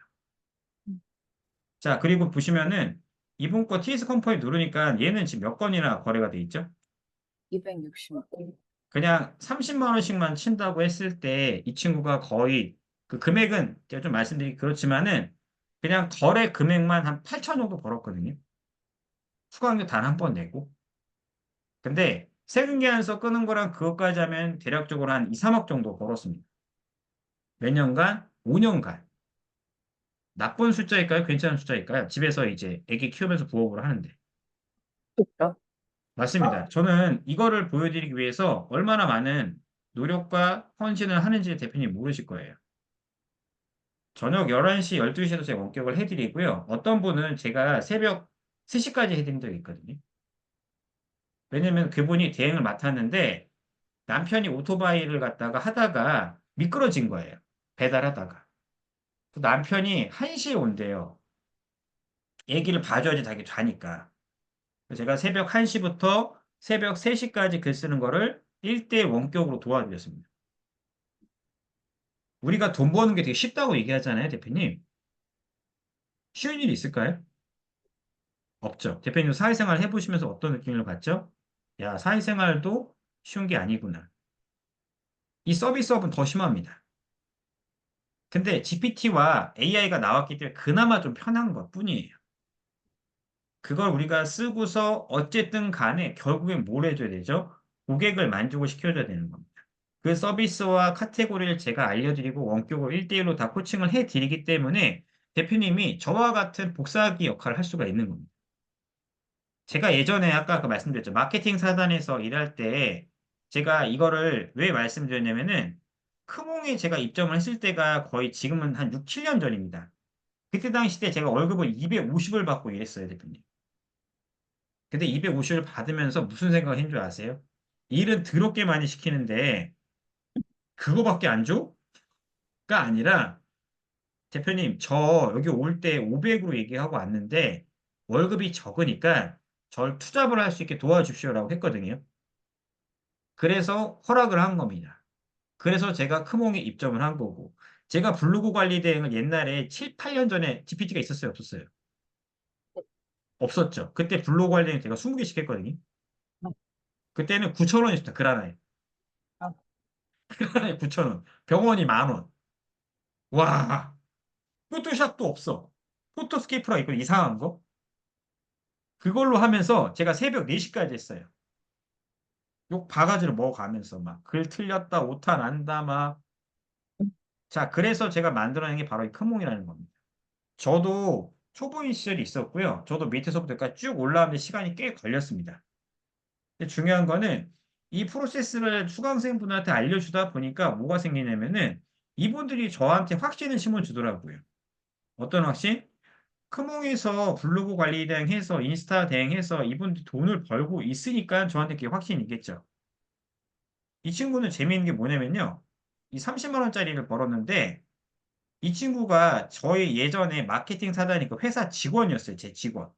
자, 그리고 보시면은 이분 거 TS 컴퍼니 누르니까 얘는 지금 몇 건이나 거래가 돼 있죠? 260만. 그냥 30만 원씩만 친다고 했을 때 이 친구가 거의 그 금액은 제가 좀 말씀드리기 그렇지만은 그냥 거래 금액만 한 8천 정도 벌었거든요. 수강료 단 한 번 내고. 근데 세금계산서 끄는 거랑 그것까지 하면 대략적으로 한 2, 3억 정도 벌었습니다. 몇 년간? 5년간. 나쁜 숫자일까요? 괜찮은 숫자일까요? 집에서 이제 애기 키우면서 부업을 하는데. 그렇죠. 맞습니다. 저는 이거를 보여드리기 위해서 얼마나 많은 노력과 헌신을 하는지 대표님 모르실 거예요. 저녁 11시, 12시에도 제가 원격을 해드리고요. 어떤 분은 제가 새벽 3시까지 해드린 적이 있거든요. 왜냐면 그분이 대행을 맡았는데 남편이 오토바이를 갖다가 하다가 미끄러진 거예요. 배달하다가. 그 남편이 1시에 온대요. 애기를 봐줘야지 자기 자니까. 그래서 제가 새벽 1시부터 새벽 3시까지 글 쓰는 거를 1대 원격으로 도와드렸습니다. 우리가 돈 버는 게 되게 쉽다고 얘기하잖아요, 대표님. 쉬운 일이 있을까요? 없죠. 대표님 사회생활 해보시면서 어떤 느낌을 받죠? 야, 사회생활도 쉬운 게 아니구나. 이 서비스업은 더 심합니다. 근데 GPT와 AI가 나왔기 때문에 그나마 좀 편한 것 뿐이에요. 그걸 우리가 쓰고서 어쨌든 간에 결국엔 뭘 해줘야 되죠? 고객을 만족을 시켜줘야 되는 겁니다. 그 서비스와 카테고리를 제가 알려드리고 원격으로 1대1로 다 코칭을 해드리기 때문에 대표님이 저와 같은 복사하기 역할을 할 수가 있는 겁니다. 제가 예전에 아까 그 말씀드렸죠. 마케팅 사단에서 일할 때 제가 이거를 왜 말씀드렸냐면은 크몽에 제가 입점을 했을 때가 거의 지금은 한 6, 7년 전입니다. 그때 당시 때 제가 월급을 250을 받고 일했어요, 대표님. 근데 250을 받으면서 무슨 생각을 했는 줄 아세요? 일은 더럽게 많이 시키는데 그거밖에 안 줘? 가 아니라 대표님, 저 여기 올 때 500으로 얘기하고 왔는데 월급이 적으니까 절 투잡을 할 수 있게 도와주십시오라고 했거든요. 그래서 허락을 한 겁니다. 그래서 제가 크몽에 입점을 한 거고 제가 블로그 관리 대행을 옛날에 7, 8년 전에 GPT가 있었어요, 없었어요? 없었죠. 그때 블로그 관리 대행 제가 20개씩 했거든요. 그때는 9천 원이었다, 글 하나에. 글 하나에 9천 원. 병원이 만 원. 와, 포토샵도 없어. 포토스케이프라 있고 이상한 거. 그걸로 하면서 제가 새벽 4시까지 했어요. 욕 바가지를 먹어가면서 막 글 틀렸다, 오타 난다, 막. 자, 그래서 제가 만들어낸 게 바로 이 큰몽이라는 겁니다. 저도 초보인 시절이 있었고요. 저도 밑에서부터까지 쭉 올라오는데 시간이 꽤 걸렸습니다. 근데 중요한 거는 이 프로세스를 수강생분한테 알려주다 보니까 뭐가 생기냐면은 이분들이 저한테 확신을 심어주더라고요. 어떤 확신? 크몽에서 블로그 관리 대행해서 인스타 대행해서 이분들 돈을 벌고 있으니까 저한테 그게 확신이겠죠. 이 친구는 재미있는 게 뭐냐면요. 이 30만 원짜리를 벌었는데 이 친구가 저희 예전에 마케팅 사다니까 회사 직원이었어요. 제 직원.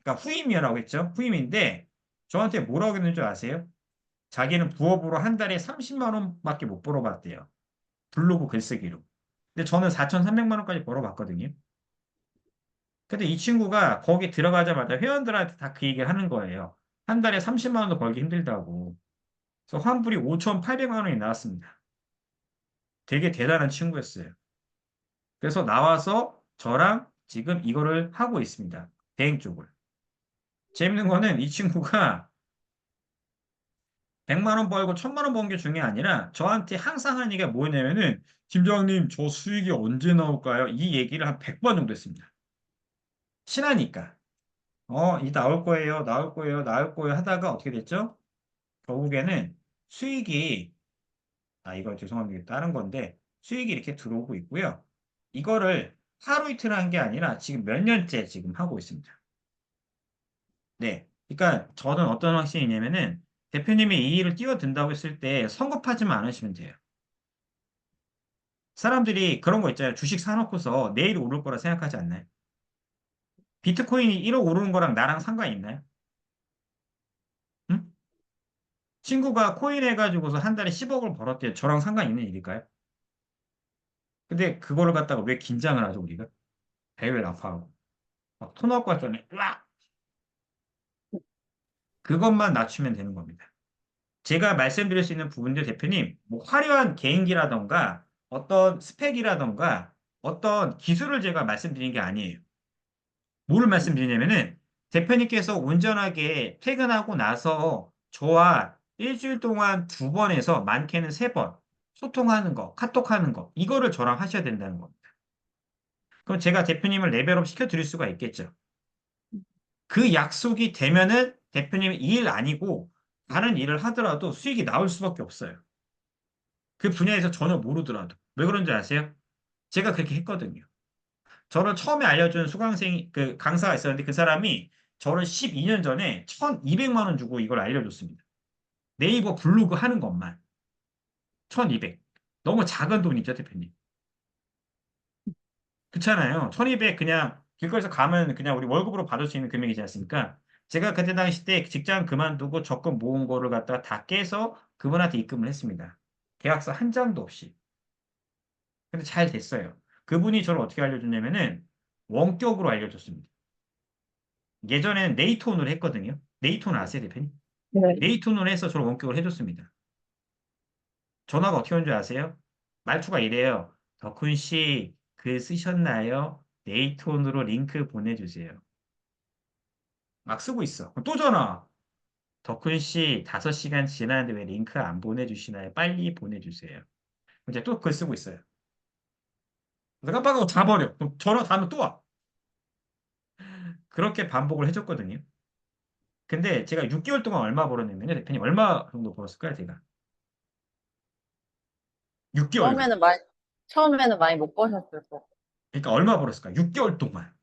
그러니까 후임이라고 했죠. 후임인데 저한테 뭐라고 했는 줄 아세요? 자기는 부업으로 한 달에 30만 원밖에 못 벌어봤대요. 블로그 글쓰기로. 근데 저는 4,300만 원까지 벌어봤거든요. 근데 이 친구가 거기 들어가자마자 회원들한테 다 그 얘기를 하는 거예요. 한 달에 30만 원도 벌기 힘들다고. 그래서 환불이 5,800만 원이 나왔습니다. 되게 대단한 친구였어요. 그래서 나와서 저랑 지금 이거를 하고 있습니다. 대행 쪽을. 재밌는 거는 이 친구가 100만 원 벌고 1000만 원 번 게 중요한 게 아니라 저한테 항상 하는 얘기가 뭐냐면은 팀장님 저 수익이 언제 나올까요? 이 얘기를 한 100번 정도 했습니다. 친하니까. 이 나올 거예요, 나올 거예요, 나올 거예요 하다가 어떻게 됐죠? 결국에는 수익이, 이거 죄송합니다. 다른 건데 수익이 이렇게 들어오고 있고요. 이거를 하루 이틀 한 게 아니라 지금 몇 년째 지금 하고 있습니다. 네. 그러니까 저는 어떤 확신이냐면은 대표님이 이 일을 뛰어든다고 했을 때 성급하지만 않으시면 돼요. 사람들이 그런 거 있잖아요. 주식 사놓고서 내일 오를 거라 생각하지 않나요? 비트코인이 1억 오르는 거랑 나랑 상관이 있나요? 응? 친구가 코인 해가지고서 한 달에 10억을 벌었대요. 저랑 상관 있는 일일까요? 근데 그거를 갖다가 왜 긴장을 하죠, 우리가? 배를 아파하고. 막 토 나올 것 같더니, 으악! 그것만 낮추면 되는 겁니다. 제가 말씀드릴 수 있는 부분들 대표님, 뭐 화려한 개인기라던가 어떤 스펙이라던가 어떤 기술을 제가 말씀드린 게 아니에요. 뭐를 말씀드리냐면은 대표님께서 운전하게 퇴근하고 나서 저와 일주일 동안 2번에서 많게는 3번 소통하는 거, 카톡하는 거, 이거를 저랑 하셔야 된다는 겁니다. 그럼 제가 대표님을 레벨업 시켜드릴 수가 있겠죠. 그 약속이 되면은 대표님이 이 일 아니고 다른 일을 하더라도 수익이 나올 수밖에 없어요. 그 분야에서 전혀 모르더라도. 왜 그런지 아세요? 제가 그렇게 했거든요. 저를 처음에 알려준 수강생, 그 강사가 있었는데 그 사람이 저를 12년 전에 1,200만 원 주고 이걸 알려줬습니다. 네이버 블로그 하는 것만. 1,200. 너무 작은 돈이죠, 대표님. 그렇잖아요. 1,200 그냥 길거리에서 가면 그냥 우리 월급으로 받을 수 있는 금액이지 않습니까? 제가 그때 당시 때 직장 그만두고 적금 모은 거를 갖다가 다 깨서 그분한테 입금을 했습니다. 계약서 한 장도 없이. 근데 잘 됐어요. 그분이 저를 어떻게 알려줬냐면은 원격으로 알려줬습니다. 예전에는 네이톤으로 했거든요. 네이톤 아세요, 대표님? 네. 네이톤으로 해서 저를 원격으로 해줬습니다. 전화가 어떻게 온 줄 아세요? 말투가 이래요. 덕훈 씨, 글 쓰셨나요? 네이톤으로 링크 보내주세요. 막 쓰고 있어. 또 전화. 덕훈 씨, 5시간 지났는데 왜 링크 안 보내주시나요? 빨리 보내주세요. 이제 또 글 쓰고 있어요. 그래서 깜빡하고 다 버려. 그럼 전화 다음에 또 와. 그렇게 반복을 해줬거든요. 근데 제가 6개월 동안 얼마 벌었냐면요. 대표님 얼마 정도 벌었을까요, 제가? 6개월간. 처음에는 많이, 처음에는 많이 못 버셨을 거. 그러니까 얼마 벌었을까요? 6개월 동안.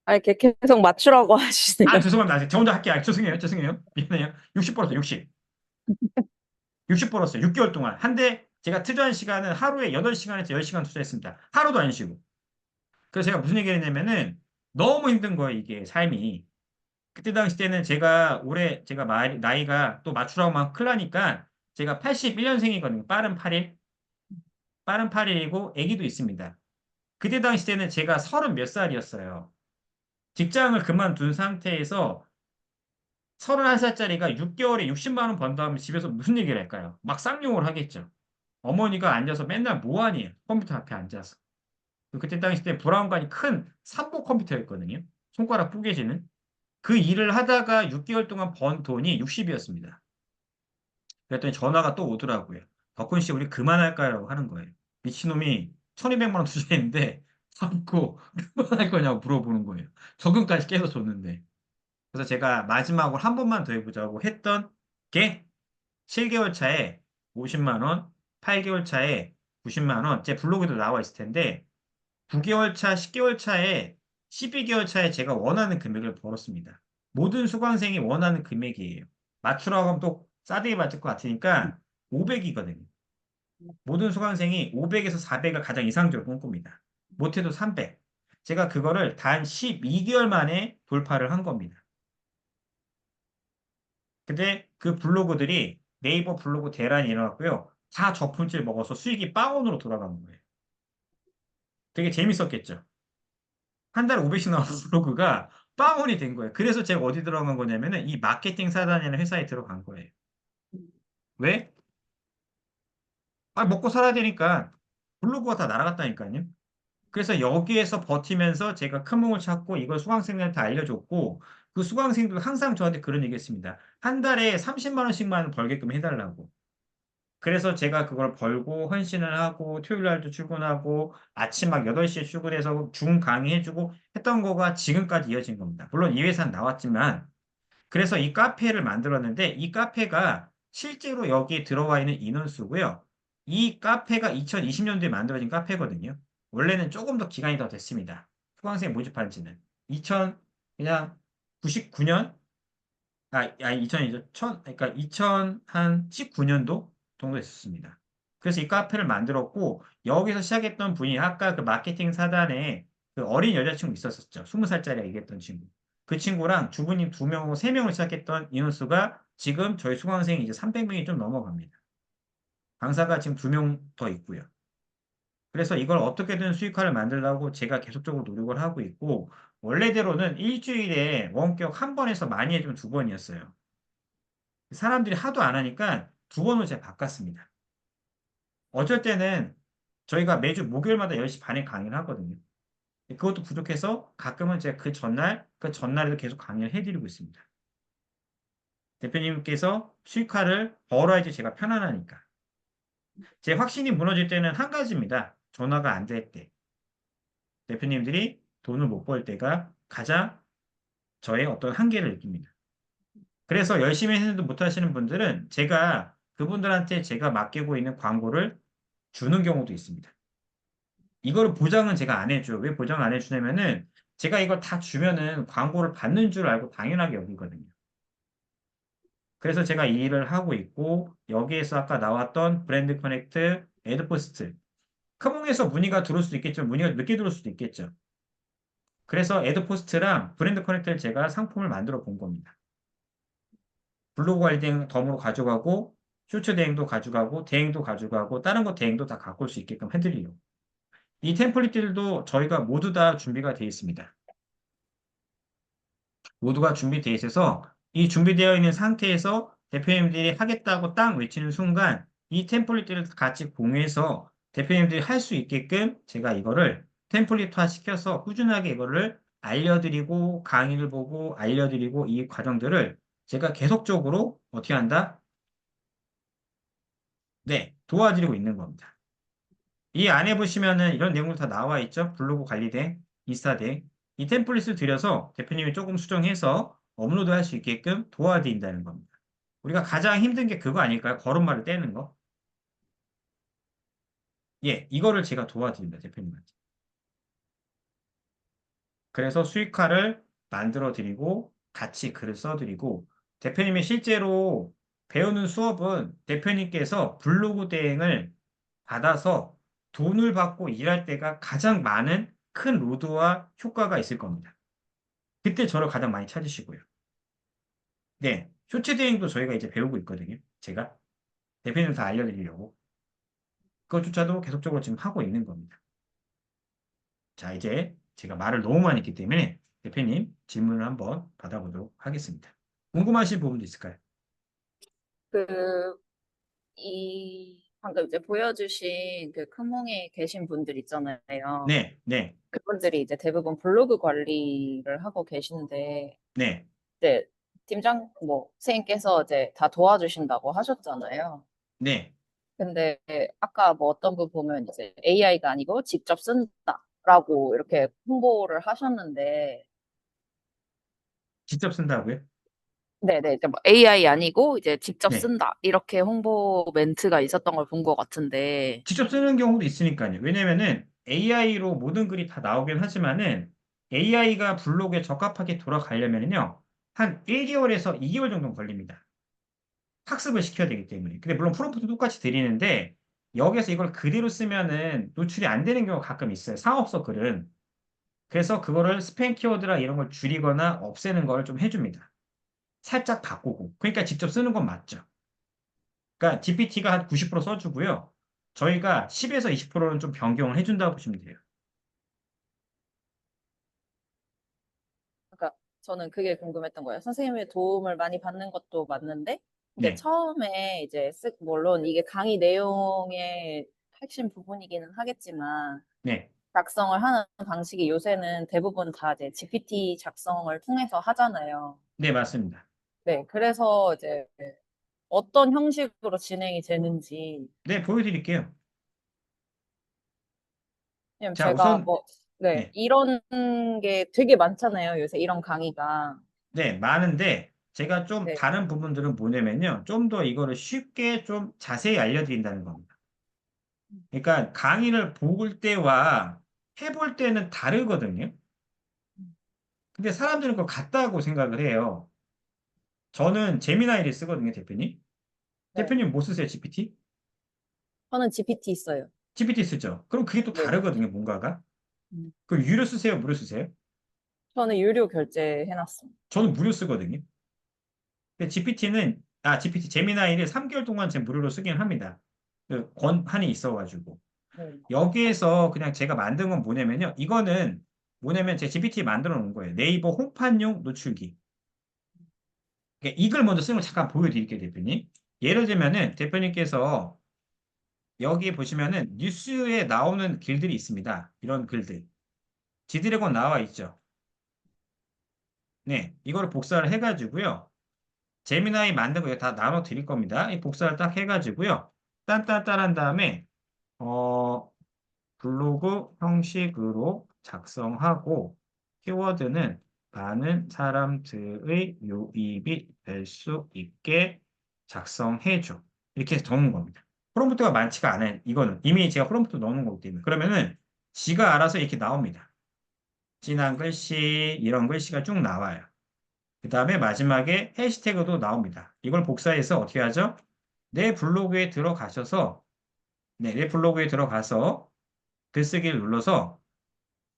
아, 이렇게 계속 맞추라고 하시네요. 죄송합니다. 저 혼자 할게요. 죄송해요. 죄송해요. 미안해요. 60 벌었어요. 60. 60 벌었어요. 6개월 동안. 한데 제가 투자한 시간은 하루에 8시간에서 10시간 투자했습니다. 하루도 안 쉬고. 그래서 제가 무슨 얘기를 했냐면은 너무 힘든 거예요. 이게 삶이. 그때 당시 때는 제가 올해 제가 나이가 또 맞추라고 막 큰일 나니까 제가 81년생이거든요. 빠른 8일. 빠른 8일이고 아기도 있습니다. 그때 당시 때는 제가 30 몇 살이었어요. 직장을 그만둔 상태에서 31살짜리가 6개월에 60만 원 번다 하면 집에서 무슨 얘기를 할까요? 막 쌍욕을 하겠죠. 어머니가 앉아서 맨날 뭐하니? 컴퓨터 앞에 앉아서. 그때 당시 때 브라운관이 큰 삼보 컴퓨터였거든요. 손가락 뿌개지는. 그 일을 하다가 6개월 동안 번 돈이 60이었습니다. 그랬더니 전화가 또 오더라고요. 덕훈 씨, 우리 그만할까요? 라고 하는 거예요. 미친놈이 1,200만 원 투자했는데 참고 그만할 거냐고 물어보는 거예요. 적금까지 깨서 줬는데. 그래서 제가 마지막으로 한 번만 더 해보자고 했던 게 7개월 차에 50만 원 8개월 차에 90만 원. 제 블로그에도 나와 있을 텐데 9개월 차, 10개월 차에 12개월 차에 제가 원하는 금액을 벌었습니다. 모든 수강생이 원하는 금액이에요. 맞추라고 하면 또 싸대기 맞을 것 같으니까 500이거든요. 모든 수강생이 500에서 400을 가장 이상적으로 꿈꿉니다. 못해도 300. 제가 그거를 단 12개월 만에 돌파를 한 겁니다. 근데 그 블로그들이 네이버 블로그 대란이 일어났고요. 다 저품질 먹어서 수익이 빵원으로 돌아가는 거예요. 되게 재밌었겠죠. 한 달에 500씩 나오는 블로그가 빵원이 된 거예요. 그래서 제가 어디 들어간 거냐면은 이 마케팅 사단이라는 회사에 들어간 거예요. 왜? 아, 먹고 살아야 되니까 블로그가 다 날아갔다니까요. 그래서 여기에서 버티면서 제가 큰 몸을 찾고 이걸 수강생들한테 알려줬고 그 수강생들도 항상 저한테 그런 얘기 했습니다. 한 달에 30만 원씩만 벌게끔 해달라고. 그래서 제가 그걸 벌고 헌신을 하고 토요일 날도 출근하고 아침 막 8시에 출근해서 중 강의해주고 했던 거가 지금까지 이어진 겁니다. 물론 이 회사는 나왔지만 그래서 이 카페를 만들었는데 이 카페가 실제로 여기 들어와 있는 인원수고요. 이 카페가 2020년도에 만들어진 카페거든요. 원래는 조금 더 기간이 더 됐습니다. 수강생 모집한 지는. 2000, 그냥 99년? 2000이죠. 그러니까 2019년도 정도 됐었습니다. 그래서 이 카페를 만들었고, 여기서 시작했던 분이 아까 그 마케팅 사단에 그 어린 여자친구 있었었죠. 20살짜리 얘기했던 친구. 그 친구랑 주부님 2명하고 3명을 시작했던 인원수가 지금 저희 수강생이 이제 300명이 좀 넘어갑니다. 강사가 지금 2명 더 있고요. 그래서 이걸 어떻게든 수익화를 만들려고 제가 계속적으로 노력을 하고 있고, 원래대로는 일주일에 원격 한 번에서 많이 해주면 2번이었어요. 사람들이 하도 안 하니까 2번으로 제가 바꿨습니다. 어쩔 때는 저희가 매주 목요일마다 10시 반에 강의를 하거든요. 그것도 부족해서 가끔은 제가 그 전날에도 계속 강의를 해드리고 있습니다. 대표님께서 수익화를 벌어야지 제가 편안하니까. 제 확신이 무너질 때는 한 가지입니다. 전화가 안 될 때. 대표님들이 돈을 못 벌 때가 가장 저의 어떤 한계를 느낍니다. 그래서 열심히 했는데 못 하시는 분들은 제가 그분들한테 제가 맡기고 있는 광고를 주는 경우도 있습니다. 이거를 보장은 제가 안 해줘요. 왜 보장을 안 해주냐면은 제가 이걸 다 주면은 광고를 받는 줄 알고 당연하게 여기거든요. 그래서 제가 이 일을 하고 있고 여기에서 아까 나왔던 브랜드 커넥트, 애드포스트 커몽에서 문의가 들어올 수도 있겠지만 문의가 늦게 들어올 수도 있겠죠. 그래서 애드포스트랑 브랜드 커넥트를 제가 상품을 만들어 본 겁니다. 블로그 관리 대행 덤으로 가져가고 쇼츠 대행도 가져가고 대행도 가져가고 다른 거 대행도 다 갖고 올 수 있게끔 해드리려고. 이 템플릿들도 저희가 모두 다 준비가 되어 있습니다. 모두가 준비되어 있어서 이 준비되어 있는 상태에서 대표님들이 하겠다고 딱 외치는 순간 이 템플릿들을 같이 공유해서 대표님들이 할 수 있게끔 제가 이거를 템플릿화 시켜서 꾸준하게 이거를 알려드리고 강의를 보고 알려드리고 이 과정들을 제가 계속적으로 어떻게 한다? 네, 도와드리고 있는 겁니다. 이 안에 보시면은 이런 내용들 다 나와 있죠? 블로그 관리된 인스타된 이 템플릿을 들여서 대표님이 조금 수정해서 업로드 할 수 있게끔 도와드린다는 겁니다. 우리가 가장 힘든 게 그거 아닐까요? 걸음마를 떼는 거. 예, 이거를 제가 도와드립니다, 대표님한테. 그래서 수익화를 만들어 드리고 같이 글을 써 드리고 대표님이 실제로 배우는 수업은 대표님께서 블로그 대행을 받아서 돈을 받고 일할 때가 가장 많은 큰 로드와 효과가 있을 겁니다. 그때 저를 가장 많이 찾으시고요. 네, 쇼츠 대행도 저희가 이제 배우고 있거든요. 제가 대표님 다 알려드리려고. 그것조차도 계속적으로 지금 하고 있는 겁니다. 자, 이제 제가 말을 너무 많이 했기 때문에 대표님 질문을 한번 받아보도록 하겠습니다. 궁금하신 부분도 있을까요? 그, 방금 이제 보여주신 그 크몽에 계신 분들 있잖아요. 네, 네, 그분들이 이제 대부분 블로그 관리를 하고 계시는데, 네, 이제 선생님께서 이제 다 도와주신다고 하셨잖아요. 네. 근데 아까 뭐 어떤 분 보면 이제 AI가 아니고 직접 쓴다라고 이렇게 홍보를 하셨는데, 직접 쓴다고요? 네네. 이제 뭐 AI 아니고 이제 직접 네. 쓴다. 이렇게 홍보 멘트가 있었던 걸 본 것 같은데. 직접 쓰는 경우도 있으니까요. 왜냐면은 AI로 모든 글이 다 나오긴 하지만은 AI가 블로그에 적합하게 돌아가려면요. 한 1개월에서 2개월 정도 걸립니다. 학습을 시켜야 되기 때문에. 근데 물론 프롬프트 똑같이 드리는데 여기서 이걸 그대로 쓰면은 노출이 안 되는 경우가 가끔 있어요. 상업서 글은. 그래서 그거를 스팸 키워드랑 이런 걸 줄이거나 없애는 걸 좀 해줍니다. 살짝 바꾸고. 그러니까 직접 쓰는 건 맞죠. 그러니까 GPT가 한 90% 써주고요. 저희가 10에서 20%는 좀 변경을 해준다고 보시면 돼요. 그러니까 저는 그게 궁금했던 거예요. 선생님의 도움을 많이 받는 것도 맞는데, 이제 네, 처음에 이제 물론 이게 강의 내용의 핵심 부분이기는 하겠지만, 네, 작성을 하는 방식이 요새는 대부분 다 이제 GPT 작성을 통해서 하잖아요. 네, 맞습니다. 네, 그래서 이제 어떤 형식으로 진행이 되는지, 네, 보여드릴게요. 왜냐면 자, 제가 우선, 뭐, 네, 네, 이런 게 되게 많잖아요. 요새 이런 강의가. 네, 많은데 제가 좀 네. 다른 부분들은 뭐냐면요. 좀 더 이거를 쉽게 좀 자세히 알려드린다는 겁니다. 그러니까 강의를 볼 때와 해볼 때는 다르거든요. 근데 사람들은 그걸 같다고 생각을 해요. 저는 제미나이를 쓰거든요, 대표님. 네. 대표님 뭐 쓰세요, GPT? 저는 GPT 있어요. GPT 쓰죠. 그럼 그게 또 네. 다르거든요, 뭔가가. 음. 그럼 유료 쓰세요, 무료 쓰세요? 저는 유료 결제해놨어요. 저는 무료 쓰거든요. 근데 GPT는, GPT, 제미나이를 3개월 동안 제 무료로 쓰긴 합니다. 그 권한이 있어가지고. 네. 여기에서 그냥 제가 만든 건 뭐냐면요. 이거는 뭐냐면 제 GPT 만들어 놓은 거예요. 네이버 홍판용 노출기. 그러니까 이걸 먼저 쓰는 걸 잠깐 보여드릴게요, 대표님. 예를 들면은 대표님께서 여기 보시면은 뉴스에 나오는 글들이 있습니다. 이런 글들. 지드래곤 나와 있죠. 네, 이거를 복사를 해가지고요. 제미나이 만든 거 다 나눠 드릴 겁니다. 이 복사를 딱 해가지고요. 딴딴딴 한 다음에 어, 블로그 형식으로 작성하고 키워드는 많은 사람들의 유입이 될 수 있게 작성해줘. 이렇게 해서 적는 겁니다. 프롬프트가 많지가 않아요. 이거는 이미 제가 프롬프트 넣는 거기 때문에. 그러면은 지가 알아서 이렇게 나옵니다. 진한 글씨, 이런 글씨가 쭉 나와요. 그 다음에 마지막에 해시태그도 나옵니다. 이걸 복사해서 어떻게 하죠? 내 블로그에 들어가셔서, 네, 내 블로그에 들어가서 글쓰기를 눌러서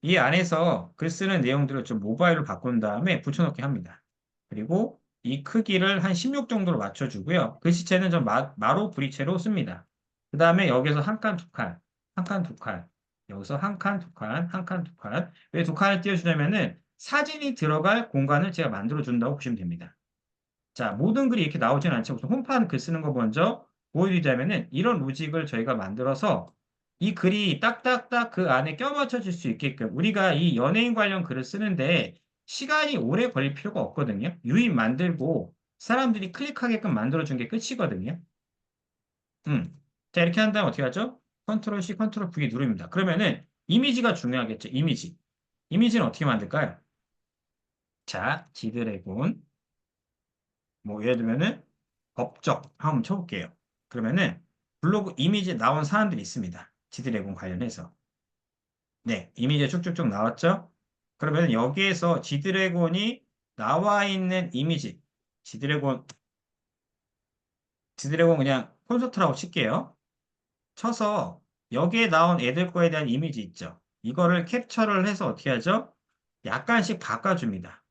이 안에서 글 쓰는 내용들을 좀 모바일로 바꾼 다음에 붙여넣기 합니다. 그리고 이 크기를 한 16 정도로 맞춰주고요. 글씨체는 좀 마로 브리체로 씁니다. 그 다음에 여기서 한 칸, 두 칸, 한 칸, 두 칸. 여기서 한 칸, 두 칸, 한 칸, 두 칸. 왜 두 칸을 띄워주냐면은 사진이 들어갈 공간을 제가 만들어준다고 보시면 됩니다. 자, 모든 글이 이렇게 나오진 않죠. 우선 홈판 글 쓰는 거 먼저 보여드리자면은 이런 로직을 저희가 만들어서 이 글이 딱딱딱 그 안에 껴맞춰질 수 있게끔 우리가 이 연예인 관련 글을 쓰는데 시간이 오래 걸릴 필요가 없거든요. 유입 만들고 사람들이 클릭하게끔 만들어준 게 끝이거든요. 자, 이렇게 한 다음 어떻게 하죠? 컨트롤 C, 컨트롤 V 누릅니다. 그러면은 이미지가 중요하겠죠. 이미지. 이미지는 어떻게 만들까요? 자, 지드래곤. 뭐 예를 들면은 법적 한번 쳐볼게요. 그러면은 블로그 이미지에 나온 사람들이 있습니다. 지드래곤 관련해서. 네, 이미지가 쭉쭉쭉 나왔죠? 그러면 여기에서 지드래곤이 나와 있는 이미지, 지드래곤, 지드래곤 그냥 콘서트라고 칠게요. 쳐서 여기에 나온 애들 거에 대한 이미지 있죠? 이거를 캡처를 해서 어떻게 하죠? 약간씩 바꿔줍니다.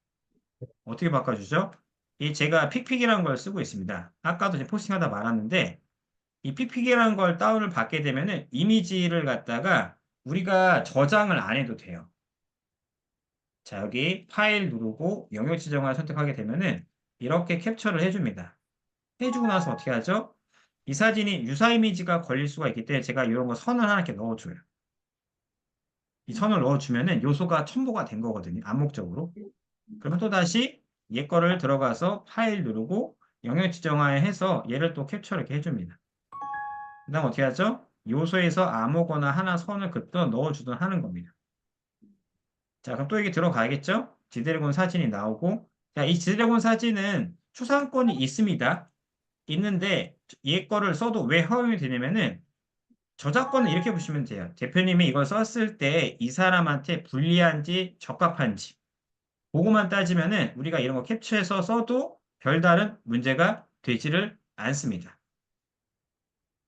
어떻게 바꿔주죠? 이 제가 픽픽이라는 걸 쓰고 있습니다. 아까도 제가 포스팅하다 말았는데 이 PPT라는 걸 다운을 받게 되면은 이미지를 갖다가 우리가 저장을 안 해도 돼요. 자, 여기 파일 누르고 영역 지정을 선택하게 되면은 이렇게 캡처를 해줍니다. 해주고 나서 어떻게 하죠? 이 사진이 유사 이미지가 걸릴 수가 있기 때문에 제가 이런 거 선을 하나 이렇게 넣어줘요. 이 선을 넣어주면은 요소가 첨부가 된 거거든요. 암묵적으로. 그러면 또 다시 얘 거를 들어가서 파일 누르고 영역 지정화에 해서 얘를 또 캡처를 이렇게 해줍니다. 그 다음 어떻게 하죠? 요소에서 아무거나 하나 선을 긋든 넣어주든 하는 겁니다. 자, 그럼 또 이게 들어가겠죠? 지드래곤 사진이 나오고, 자, 이 지드래곤 사진은 추상권이 있습니다. 있는데 얘 거를 써도 왜 허용이 되냐면은 저작권을 이렇게 보시면 돼요. 대표님이 이걸 썼을 때 이 사람한테 불리한지 적합한지 그거만 따지면은 우리가 이런 거 캡처해서 써도 별다른 문제가 되지를 않습니다.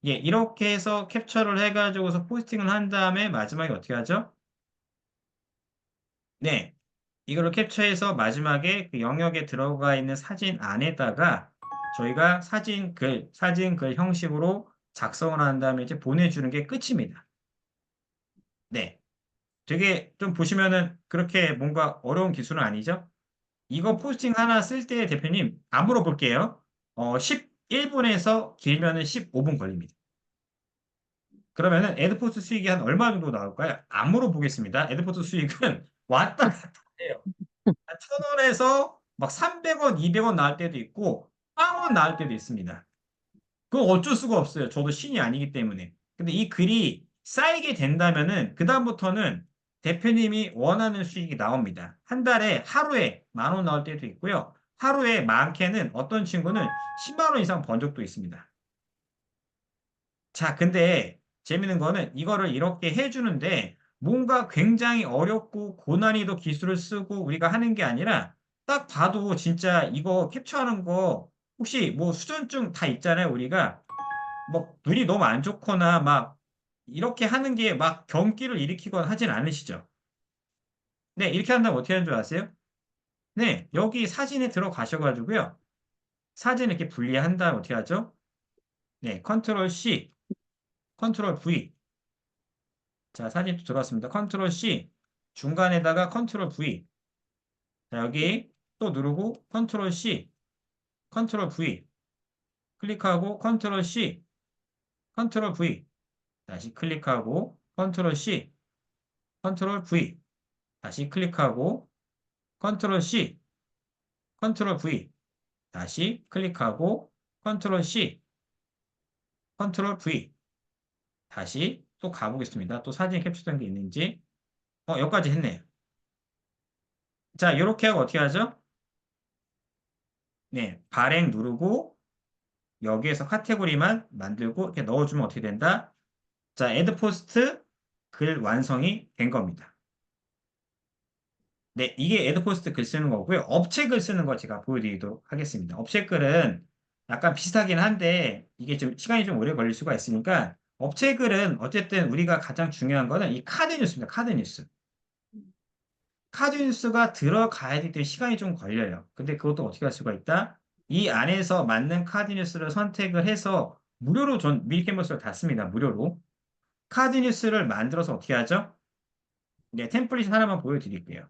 예, 이렇게 해서 캡처를 해가지고서 포스팅을 한 다음에 마지막에 어떻게 하죠? 네, 이거를 캡처해서 마지막에 그 영역에 들어가 있는 사진 안에다가 저희가 사진 글 형식으로 작성을 한 다음에 이제 보내주는 게 끝입니다. 네, 되게 좀 보시면은 그렇게 뭔가 어려운 기술은 아니죠? 이거 포스팅 하나 쓸 때 대표님 안 물어볼게요. 11분에서 길면은 15분 걸립니다. 그러면은 에드포스 수익이 한 얼마 정도 나올까요? 안 물어보겠습니다. 에드포스 수익은 왔다 갔다 해요. 한 1,000원에서 막 300원, 200원 나올 때도 있고, 1,000원 나올 때도 있습니다. 그건 어쩔 수가 없어요. 저도 신이 아니기 때문에. 근데 이 글이 쌓이게 된다면은, 그다음부터는 대표님이 원하는 수익이 나옵니다. 한 달에 하루에 10,000원 나올 때도 있고요. 하루에 많게는 어떤 친구는 10만 원 이상 번 적도 있습니다. 자, 근데 재밌는 거는 이거를 이렇게 해주는데 뭔가 굉장히 어렵고 고난이도 기술을 쓰고 우리가 하는 게 아니라 딱 봐도 진짜 이거 캡처하는 거 혹시 뭐 수전증 다 있잖아요, 우리가. 뭐 눈이 너무 안 좋거나 막 이렇게 하는 게 막 경기를 일으키거나 하진 않으시죠? 네, 이렇게 한다면 어떻게 하는 줄 아세요? 네, 여기 사진에 들어가셔가지고요. 사진 이렇게 분리한 다음 어떻게 하죠? 네, 컨트롤 C, 컨트롤 V. 자, 사진 또 들어왔습니다. 컨트롤 C, 중간에다가 컨트롤 V. 자, 여기 또 누르고 컨트롤 C, 컨트롤 V. 클릭하고 컨트롤 C, 컨트롤 V. 다시 클릭하고 컨트롤 C, 컨트롤 V. 다시 클릭하고 컨트롤 C, 컨트롤 V. 다시 클릭하고 컨트롤 C, 컨트롤 V. 다시 또 가보겠습니다. 또 사진 캡처된 게 있는지. 여기까지 했네요. 자, 이렇게 하고 어떻게 하죠? 네, 발행 누르고 여기에서 카테고리만 만들고 이렇게 넣어주면 어떻게 된다? 자, 애드 포스트 글 완성이 된 겁니다. 네, 이게 애드 포스트 글 쓰는 거고요. 업체 글 쓰는 거 제가 보여드리도록 하겠습니다. 업체 글은 약간 비슷하긴 한데 이게 좀 시간이 좀 오래 걸릴 수가 있으니까 업체 글은 어쨌든 우리가 가장 중요한 거는 이 카드 뉴스입니다. 카드 뉴스. 카드 뉴스가 들어가야 되기 때문에 시간이 좀 걸려요. 근데 그것도 어떻게 할 수가 있다? 이 안에서 맞는 카드 뉴스를 선택을 해서 무료로 전 미리캔버스를 다 씁니다. 무료로. 카드 뉴스를 만들어서 어떻게 하죠? 네, 템플릿 하나만 보여드릴게요.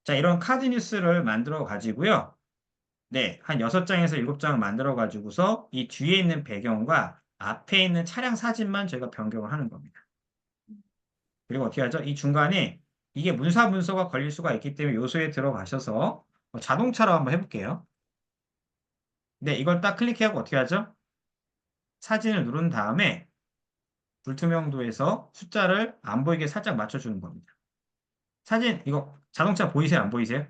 자, 이런 카드 뉴스를 만들어 가지고요. 네, 한 6장에서 7장 만들어 가지고서 이 뒤에 있는 배경과 앞에 있는 차량 사진만 저희가 변경을 하는 겁니다. 그리고 어떻게 하죠? 이 중간에 이게 문서 문서가 걸릴 수가 있기 때문에 요소에 들어가셔서 자동차로 한번 해볼게요. 네, 이걸 딱 클릭하고 어떻게 하죠? 사진을 누른 다음에 불투명도에서 숫자를 안 보이게 살짝 맞춰주는 겁니다. 사진, 이거 자동차 보이세요? 안 보이세요?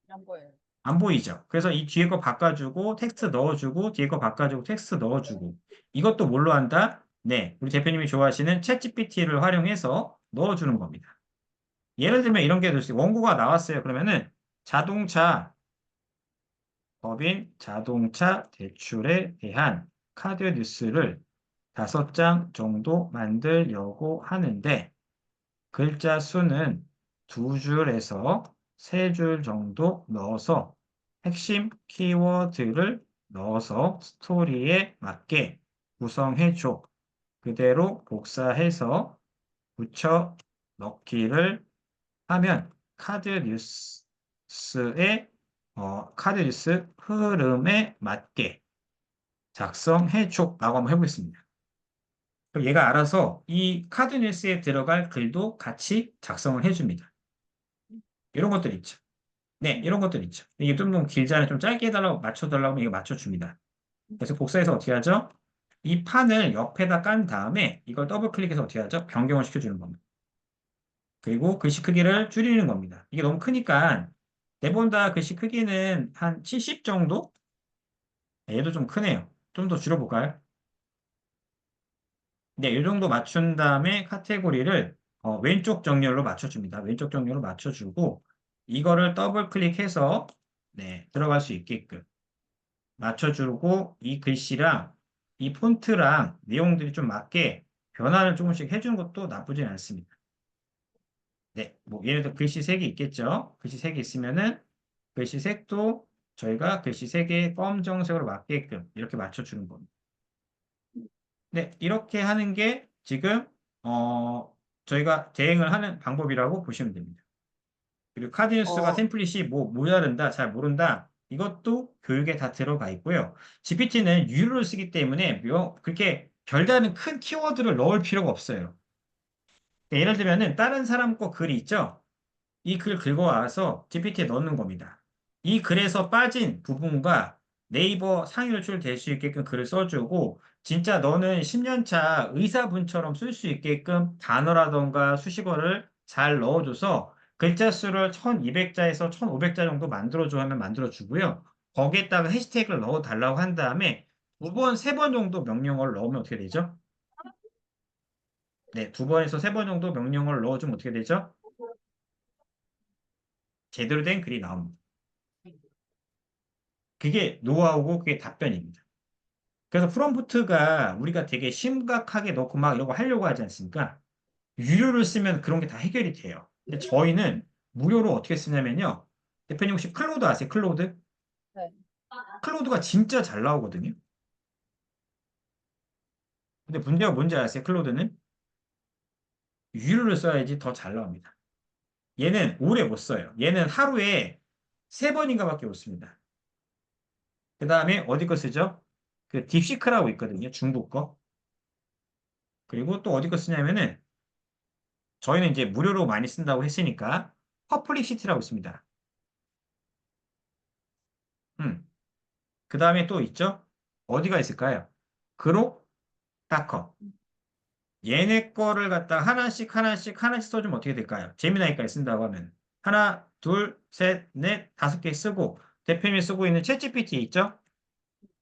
안 보여요. 안 보이죠? 그래서 이 뒤에 거 바꿔주고, 텍스트 넣어주고, 뒤에 거 바꿔주고, 텍스트 넣어주고. 이것도 뭘로 한다? 네, 우리 대표님이 좋아하시는 챗GPT를 활용해서 넣어주는 겁니다. 예를 들면 이런 게 될 수 있어요. 원고가 나왔어요. 그러면은 자동차 법인 자동차 대출에 대한 카드 뉴스를 5장 정도 만들려고 하는데 글자 수는 2줄에서 3줄 정도 넣어서 핵심 키워드를 넣어서 스토리에 맞게 구성해줘. 그대로 복사해서 붙여 넣기를 하면 카드 뉴스 흐름에 맞게 작성해줘라고 한번 해보겠습니다. 그럼 얘가 알아서 이 카드 뉴스에 들어갈 글도 같이 작성을 해줍니다. 이런 것들 있죠. 네, 이런 것들 있죠. 이게 좀 너무 길잖아요. 좀 짧게 해달라고 맞춰달라고 하면 이거 맞춰줍니다. 그래서 복사해서 어떻게 하죠? 이 판을 옆에다 깐 다음에 이걸 더블 클릭해서 어떻게 하죠? 변경을 시켜주는 겁니다. 그리고 글씨 크기를 줄이는 겁니다. 이게 너무 크니까 대부분 다 글씨 크기는 한 70 정도? 얘도 좀 크네요. 좀 더 줄여볼까요? 네, 이 정도 맞춘 다음에 카테고리를 왼쪽 정렬로 맞춰줍니다. 왼쪽 정렬로 맞춰주고 이거를 더블 클릭해서 네, 들어갈 수 있게끔 맞춰주고 이 글씨랑 이 폰트랑 내용들이 좀 맞게 변화를 조금씩 해주는 것도 나쁘진 않습니다. 네, 뭐 예를 들어 글씨 색이 있겠죠? 글씨 색이 있으면은 글씨 색도 저희가 글씨 색의 검정색으로 맞게끔 이렇게 맞춰주는 겁니다. 네, 이렇게 하는 게 지금 저희가 대행을 하는 방법이라고 보시면 됩니다. 그리고 카디뉴스가 어, 템플릿이 뭐 모자른다, 잘 모른다. 이것도 교육에 다 들어가 있고요. GPT는 유료를 쓰기 때문에 그렇게 별다른 큰 키워드를 넣을 필요가 없어요. 그러니까 예를 들면은 다른 사람 거 글이 있죠? 이 글 긁어와서 GPT에 넣는 겁니다. 이 글에서 빠진 부분과 네이버 상위 노출될 수 있게끔 글을 써주고 진짜 너는 10년 차 의사분처럼 쓸 수 있게끔 단어라던가 수식어를 잘 넣어줘서 글자 수를 1200자에서 1500자 정도 만들어줘 하면 만들어주고요. 거기에다가 해시태그를 넣어달라고 한 다음에 두 번, 세 번 정도 명령어를 넣으면 어떻게 되죠? 네, 두 번에서 세 번 정도 명령어를 넣어주면 어떻게 되죠? 제대로 된 글이 나옵니다. 그게 노하우고 그게 답변입니다. 그래서 프롬프트가 우리가 되게 심각하게 넣고 막 이러고 하려고 하지 않습니까? 유료를 쓰면 그런 게 다 해결이 돼요. 근데 저희는 무료로 어떻게 쓰냐면요. 대표님 혹시 클로드 아세요? 클로드? 네. 클로드가 진짜 잘 나오거든요. 근데 문제가 뭔지 아세요? 클로드는 유료를 써야지 더 잘 나옵니다. 얘는 오래 못 써요. 얘는 하루에 세 번인가밖에 못 씁니다. 그 다음에 어디 거 쓰죠? 그 딥시크라고 있거든요. 중국 거. 그리고 또 어디 거 쓰냐면은 저희는 이제 무료로 많이 쓴다고 했으니까 퍼플릭시티라고 있습니다. 그 다음에 또 있죠? 어디가 있을까요? 그록, 다커. 얘네 거를 갖다 하나씩 하나씩 하나씩 써주면 어떻게 될까요? 재미나니까 쓴다고 하면 하나, 둘, 셋, 넷, 다섯 개 쓰고 대표님이 쓰고 있는 챗GPT 있죠?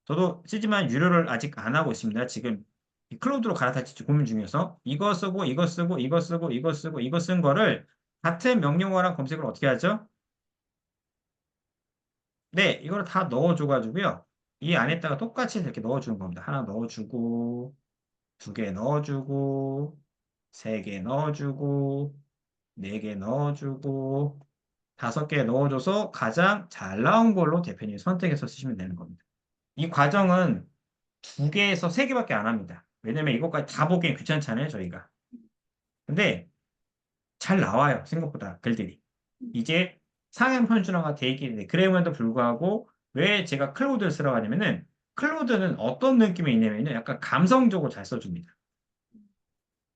저도 쓰지만 유료를 아직 안 하고 있습니다. 지금 이 클로드로 갈아탈지 고민 중이어서 이거 쓰고 이거 쓰고 이거 쓰고 이거 쓰고 이거 쓴 거를 같은 명령어랑 검색을 어떻게 하죠? 네, 이거를 다 넣어줘가지고요. 이 안에다가 똑같이 이렇게 넣어주는 겁니다. 하나 넣어주고, 두 개 넣어주고, 세 개 넣어주고, 네 개 넣어주고, 다섯 개 넣어줘서 가장 잘 나온 걸로 대표님이 선택해서 쓰시면 되는 겁니다. 이 과정은 두 개에서 세 개밖에 안 합니다. 왜냐면 이것까지 다 보기엔 귀찮잖아요, 저희가. 근데 잘 나와요, 생각보다 글들이. 이제 상향 편준화가 돼 있기 때문에 그럼에도 불구하고 왜 제가 클로드를 쓰라고 하냐면은 클로드는 어떤 느낌이 있냐면요. 약간 감성적으로 잘 써줍니다.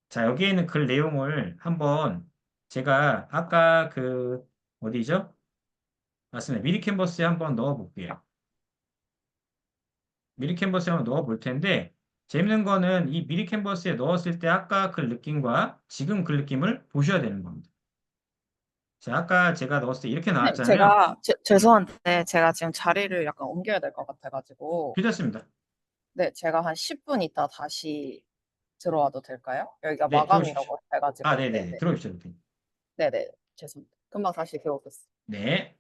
자, 여기에는 글 내용을 한번 제가 아까 그 어디죠? 맞습니다. 미리 캔버스에 한번 넣어 볼게요. 미리 캔버스에 한번 넣어 볼 텐데 재밌는 거는 이 미리 캔버스에 넣었을 때 아까 글 느낌과 지금 글 느낌을 보셔야 되는 겁니다. 자, 아까 제가 넣었을 때 이렇게 네, 나왔잖아요. 음, 죄송한데, 제가 지금 자리를 약간 옮겨야 될 것 같아가지고, 괜찮습니다. 네, 제가 한 10분 있다 다시 들어와도 될까요? 여기가 네, 들어오십시오. 마감이라고 아, 해가지고, 네네네. 네네. 들어오십시오, 대표님. 네네. 죄송합니다. 금방 다시 들어오겠습니다. 네.